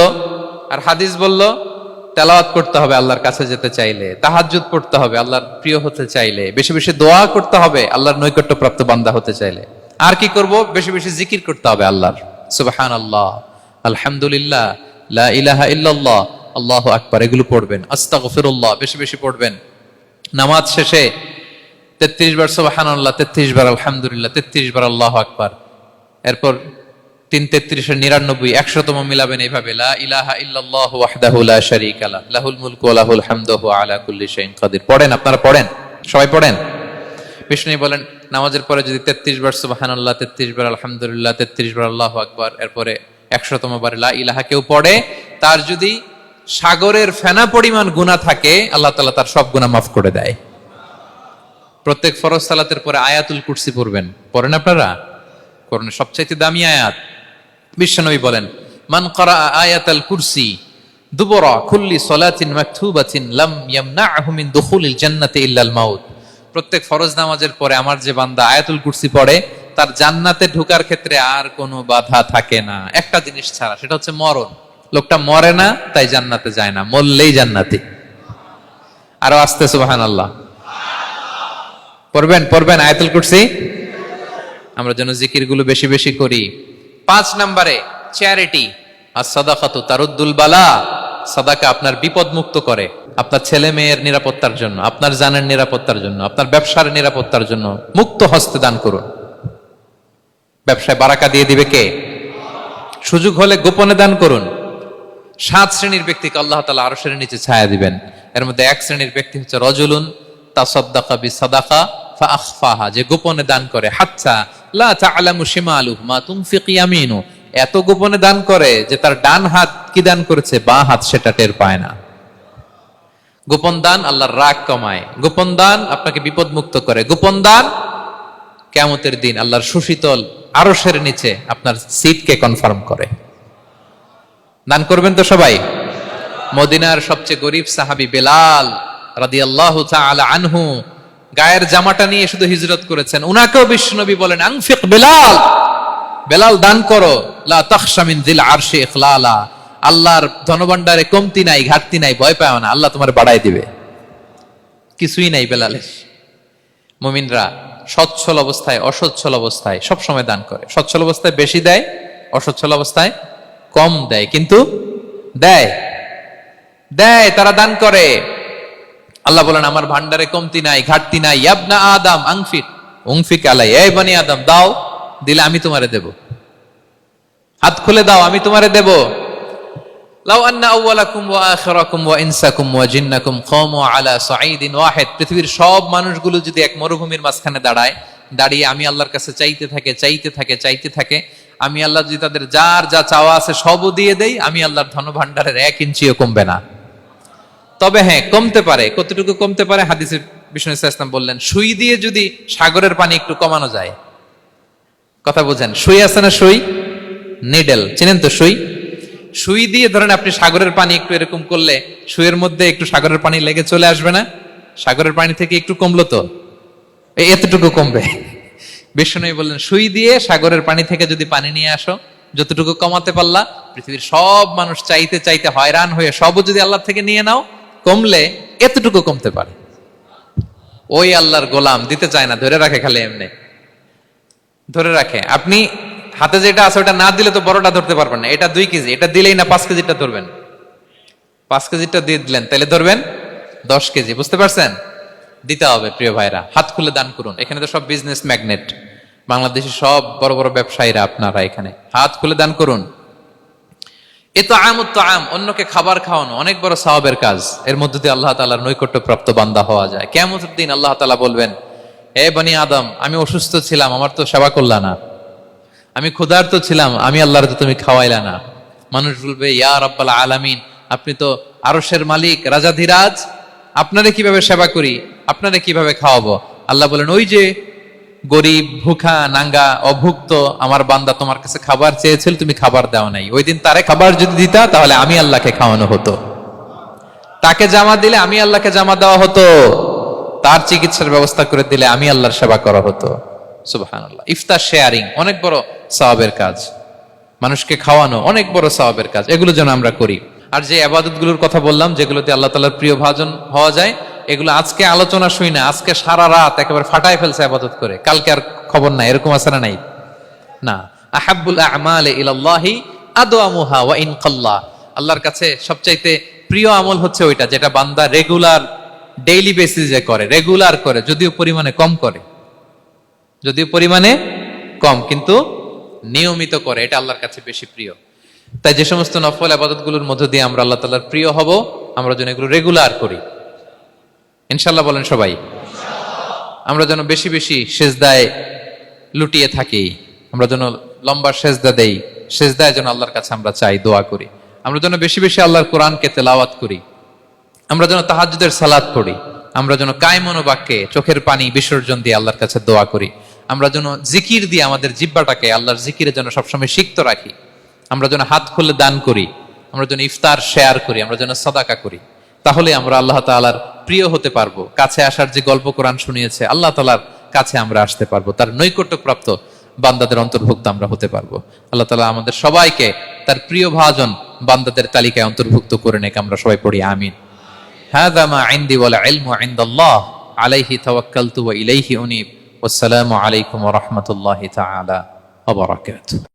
আর হাদিস বলল। তেলাওয়াত করতে হবে আল্লাহর কাছে যেতে চাইলে, তাহাজ্জুদ পড়তে হবে আল্লাহর প্রিয় হতে চাইলে, বেশি বেশি দোয়া করতে হবে আল্লাহর নৈকট্যপ্রাপ্ত বান্দা হতে চাইলে। আর কি করব? বেশি বেশি জিকির করতে হবে আল্লাহর। সুবহানাল্লাহ, আলহামদুলিল্লাহ, লা ইলাহা ইল্লাল্লাহ, আল্লাহু আকবার, এগুলো পড়বেন। আস্তাগফিরুল্লাহ বেশি বেশি পড়বেন। নামাজ শেষে 33 বার সুবহানাল্লাহ, 33 বার আলহামদুলিল্লাহ, 33 বার আল্লাহু আকবার। এরপর 3 33 এর 99 100তম মিলাবেন এইভাবে, লা ইলাহা ইল্লাল্লাহু ওয়াহদাহু লা শারীকা লাহু লাহুল মুলকু ওয়া লাহুল হামদু ওয়া আলা কুল্লি শাইইন কাদির। পড়েন, আপনারা পড়েন, সবাই পড়েন। বিষ্ণু বলেন নামাজের পরে যদি 33 বার সুবহানাল্লাহ, 33 বার আলহামদুলিল্লাহ, 33 বার আল্লাহু আকবার, এরপরে 100তম বার লা ইলাহা কেউ পড়ে, তার যদি সাগরের ফেনা পরিমাণ গুনাহ থাকে, আল্লাহ তাআলা তার সব গুনাহ মাফ করে দেয়। প্রত্যেক ফরজ সালাতের পরে আয়াতুল কুরসি পড়বেন। পড়েন আপনারা? কোরআনে সবচাইতে দামি আয়াত। বিশ্বনবী বলেন, মান ক্বারা আয়াতাল কুরসি দুবরা কুল্লি সালাতিন মাকতুবাতিন লাম ইয়ামনাহু মিন দুখুলিল জান্নাতি ইল্লাল মাউত। প্রত্যেক ফরজ নামাজের পরে আমার যে বান্দা আয়াতুল কুরসি পড়ে, তার জান্নাতে ঢোকার ক্ষেত্রে আর কোনো বাধা থাকে না, একটা জিনিস ছাড়া, সেটা হচ্ছে মরণ। লোকটা মরে না, তাই জান্নাতে যায় না, মরলেই জান্নাতি। আরো আস্তে সুবহানাল্লাহ পড়বেন আয়াতুল কুরসি। আমরা যেন জিকির গুলো বেশি বেশি করি। 5 নম্বরে চ্যারিটি। আর সাদাকাতু তারুদ্দুল বালা। সাদাকা আপনার বিপদ মুক্ত করে, আপনার ছেলে মেয়ের নিরাপত্তার জন্য, আপনার জানের নিরাপত্তার জন্য, আপনার ব্যবসার নিরাপত্তার জন্য মুক্ত হস্তে দান করুন। ব্যবসায় বারাকা দিয়ে দিবে কে? সুযোগ হলে গোপনে দান করুন। 7 শ্রেণীর ব্যক্তিকে আল্লাহ তাআলা আরশের নিচে ছায়া দিবেন। এর মধ্যে 1 শ্রেণীর ব্যক্তি হচ্ছে রজুলুন তাসাদ্দাকা বিসাদাকা ফাআখফাহা, যে গোপনে দান করে, হাত্তা লা তা'লামু শিমালুহু মা তুনফিকু ইয়ামিনু, এত গোপনে দান করে যে তার ডান হাত কি দান করেছে, বাঁ হাত সেটা টের পায় না। গোপন দান আল্লাহর রাগ কমায়, গোপন দান আপনাকে বিপদ মুক্ত করে, গোপন দান কিয়ামতের দিন আল্লাহর সুশীতল আরশের নিচে আপনার সিটকে কনফার্ম করে। দান করবেন তো সবাই। মদিনার সবচেয়ে গরিব সাহাবী বেলাল রাদিয়াল্লাহু তাআলা আনহু গায়ের জামাটা নিয়ে শুধু হিজরত করেছেন। উনাকেও বিশ্বনবী বলেন, আনফিক বেলাল, বেলাল দান করো, লা তাখশা মিন যিল আরশি ইখলালা, আল্লাহর ধনভাণ্ডারে কমতি নাই, ঘাটতি নাই, ভয় পাও না, আল্লাহ তোমার বাড়াই দিবে। কিছুই নাই বেলালের। মুমিনরা সচ্ছল অবস্থায় অসচ্ছল অবস্থায় সব সময় দান করে। সচ্ছল অবস্থায় বেশি দেয়, অসচ্ছল অবস্থায় কম দেয়, কিন্তু দেয়। তারা দান করে। আল্লাহ বলেন, আমার ভান্ডারে কমতি নাই, ঘাটতি নাই। ইয়াবনা আদম আনফিক উনফিক আলাই, এই বনি আদম দাও, দিলে আমি তোমারে দেব। হাত খুলে দাও, আমি তোমারে দেব। লাউ আন্না আউওয়ালাকুম ওয়া আখিরাকুম ওয়া ইনসাকুম ওয়া জিন্নাকুম কামু আলা সাঈদিন ওয়াহিদ, পৃথিবীর সব মানুষগুলো যদি এক মরুভূমির মাঝখানে দাঁড়িয়ে আমি আল্লাহর কাছে চাইতে থাকে, আমি আল্লাহ যদি তাদের যার যা চাওয়া আছে সবও দিয়ে দেই, আমি আল্লাহর ধনভাণ্ডারের 1 ইঞ্চিও কমবে না। তবে হ্যাঁ, কমতে পারে। কতটুকু কমতে পারে? হাদিসে বিষ্ণু ইসলাম বললেন, সুই দিয়ে যদি সাগরের পানি একটু কমানো যায়। কথা বুঝেন? সুই আছে না, সুই, নিডেল, চিনেন তো সুই? সুই দিয়ে ধরেন আপনি সাগরের পানি একটু এরকম করলে, সুইয়ের মধ্যে একটু সাগরের পানি লেগে চলে আসবে না? সাগরের পানি থেকে একটু কমলো তো, এতটুকু কমবে। বিষ্ণু বললেন, সুই দিয়ে সাগরের পানি থেকে যদি পানি নিয়ে আসো, যতটুকু কমাতে পারলা, পৃথিবীর সব মানুষ চাইতে হয়রান হয়ে সবও যদি আল্লাহ থেকে নিয়ে নাও, কমলে এতটুকু কমতে পারে। ওই আল্লাহর গোলাম দিতে চায় না, ধরে রাখে, খালি এমনি ধরে রাখে। আপনি হাতে যেটা আছে ওটা না দিলে তো বড়টা ধরতে পারবেন না। এটা 2 কেজি, এটা দিলেই না 5 কেজিটা ধরবেন। 5 কেজিটা দিয়ে দিলেন, তাহলে ধরবেন 10 কেজি। বুঝতে পারছেন? দিতে হবে প্রিয় ভাইরা, হাত খুলে দান করুন। এখানে তো সব বিজনেস ম্যাগনেট, বাংলাদেশের সব বড় বড় ব্যবসায়ীরা আপনারা এখানে, হাত খুলে দান করুন। ইতআমুত তাআম, অন্যকে খাবার খাওয়ানো অনেক বড় সওয়াবের কাজ। এর মধ্যে দিয়ে আল্লাহ তাআলার নৈকট্যপ্রাপ্ত বান্দা হওয়া যায়। কিয়ামতের দিন আল্লাহ তাআলা বলবেন, হে বনি আদম, আমি অসুস্থ ছিলাম, আমার তো সেবা করলা না। আমি ক্ষুধার্ত ছিলাম, আমি আল্লাহর তো তুমি খাওয়াইলা না। মানুষ বলবে, ইয়া রাব্বাল আলামিন, আপনি তো আরশের মালিক, রাজাধিরাজ, আপনারে কিভাবে সেবা করি, আপনারে কিভাবে খাওয়াবো? আল্লাহ বলেন, ওই যে গরিব, ভুখা, নাঙ্গা, অভুক্ত আমার বান্দা তোমার কাছে খাবার চেয়েছিল, তুমি খাবার দাও নাই। ওই দিন তারে খাবার যদি দিতা, তাহলে আমি আল্লাহকে খাওয়ানো হতো। তাকে জামা দিলে আমি আল্লাহকে জামা দেওয়া হতো। তার চিকিৎসার ব্যবস্থা করে দিলে আমি আল্লাহর সেবা করা হতো। সুবহানাল্লাহ। ইফতার শেয়ারিং অনেক বড় সওয়াবের কাজ, মানুষকে খাওয়ানো অনেক বড় সওয়াবের কাজ। এগুলো যেন আমরা করি। আর যে ইবাদতগুলোর কথা বললাম, যেগুলোতে আল্লাহ তাআলার প্রিয় ভাজন হওয়া যায়, এগুলো আজকে আলোচনা শুই না, আজকে সারা রাত একেবারে ফাটায় ফেলছে ইবাদত করে, কালকে আর খবর নাই, এরকম আছে না নাই? না। আহাব্বুল আ'মালি ইলাল্লাহি আদওয়ামুহা ওয়া ইন কাল্লা, আল্লাহর কাছে সবচাইতে প্রিয় আমল হচ্ছে ওইটা যেটা বান্দা রেগুলার, ডেইলি বেসিসে করে, রেগুলার করে, যদিও পরিমাণে কম, কিন্তু নিয়মিত করে, এটা আল্লাহর কাছে বেশি প্রিয়। তাই যে সমস্ত নফল ইবাদতগুলোর মধ্য দিয়ে আমরা আল্লাহ তাআলার প্রিয় হব, আমরা যেন এগুলো রেগুলার করি, ইনশাআল্লাহ বলেন সবাই। আমরা যেন বেশি বেশি সেজদায় লুটিয়ে থাকি, আমরা যেন লম্বা সেজদা দেই, সেজদায় যেন আল্লাহর কাছে আমরা চাই, দোয়া করি। আমরা যেন বেশি বেশি আল্লাহর কোরআনকে তেলাওয়াত করি, আমরা যেন তাহাজ্জুদের সালাত পড়ি, আমরা যেন কায়মন বাক্যে চোখের পানি বিসর্জন দিয়ে আল্লাহর কাছে দোয়া করি, আমরা যেন জিকির দিয়ে আমাদের জিহ্বাটাকে আল্লাহর জিকিরে যেন সবসময় সিক্ত রাখি, আমরা যেন হাত খুলে দান করি, আমরা যেন ইফতার শেয়ার করি, আমরা যেন সাদাকা করি। তাহলে আমরা আল্লাহ তাআলার প্রিয় হতে পারবো। কাছে আসার যে গল্প কোরআন শুনিয়েছে, আল্লাহ তাআলার কাছে আমরা আসতে পারবো, তার নৈকট্যপ্রাপ্ত বান্দাদের অন্তর্ভুক্ত আমরা হতে পারবো। আল্লাহ তাআলা আমাদের সবাইকে তার প্রিয় ভাজন বান্দাদের তালিকায় অন্তর্ভুক্ত করে নেক। আমরা সবাই পড়ি আমিন। হাযা মা ইনদি ওয়াল ইলমু ইনদাল্লাহ আলাইহি তাওয়াক্কালতু ওয়া ইলাইহি উনীব। ওয়াসসালামু আলাইকুম ওয়া রাহমাতুল্লাহি তাআলা ওয়া বারাকাতুহু।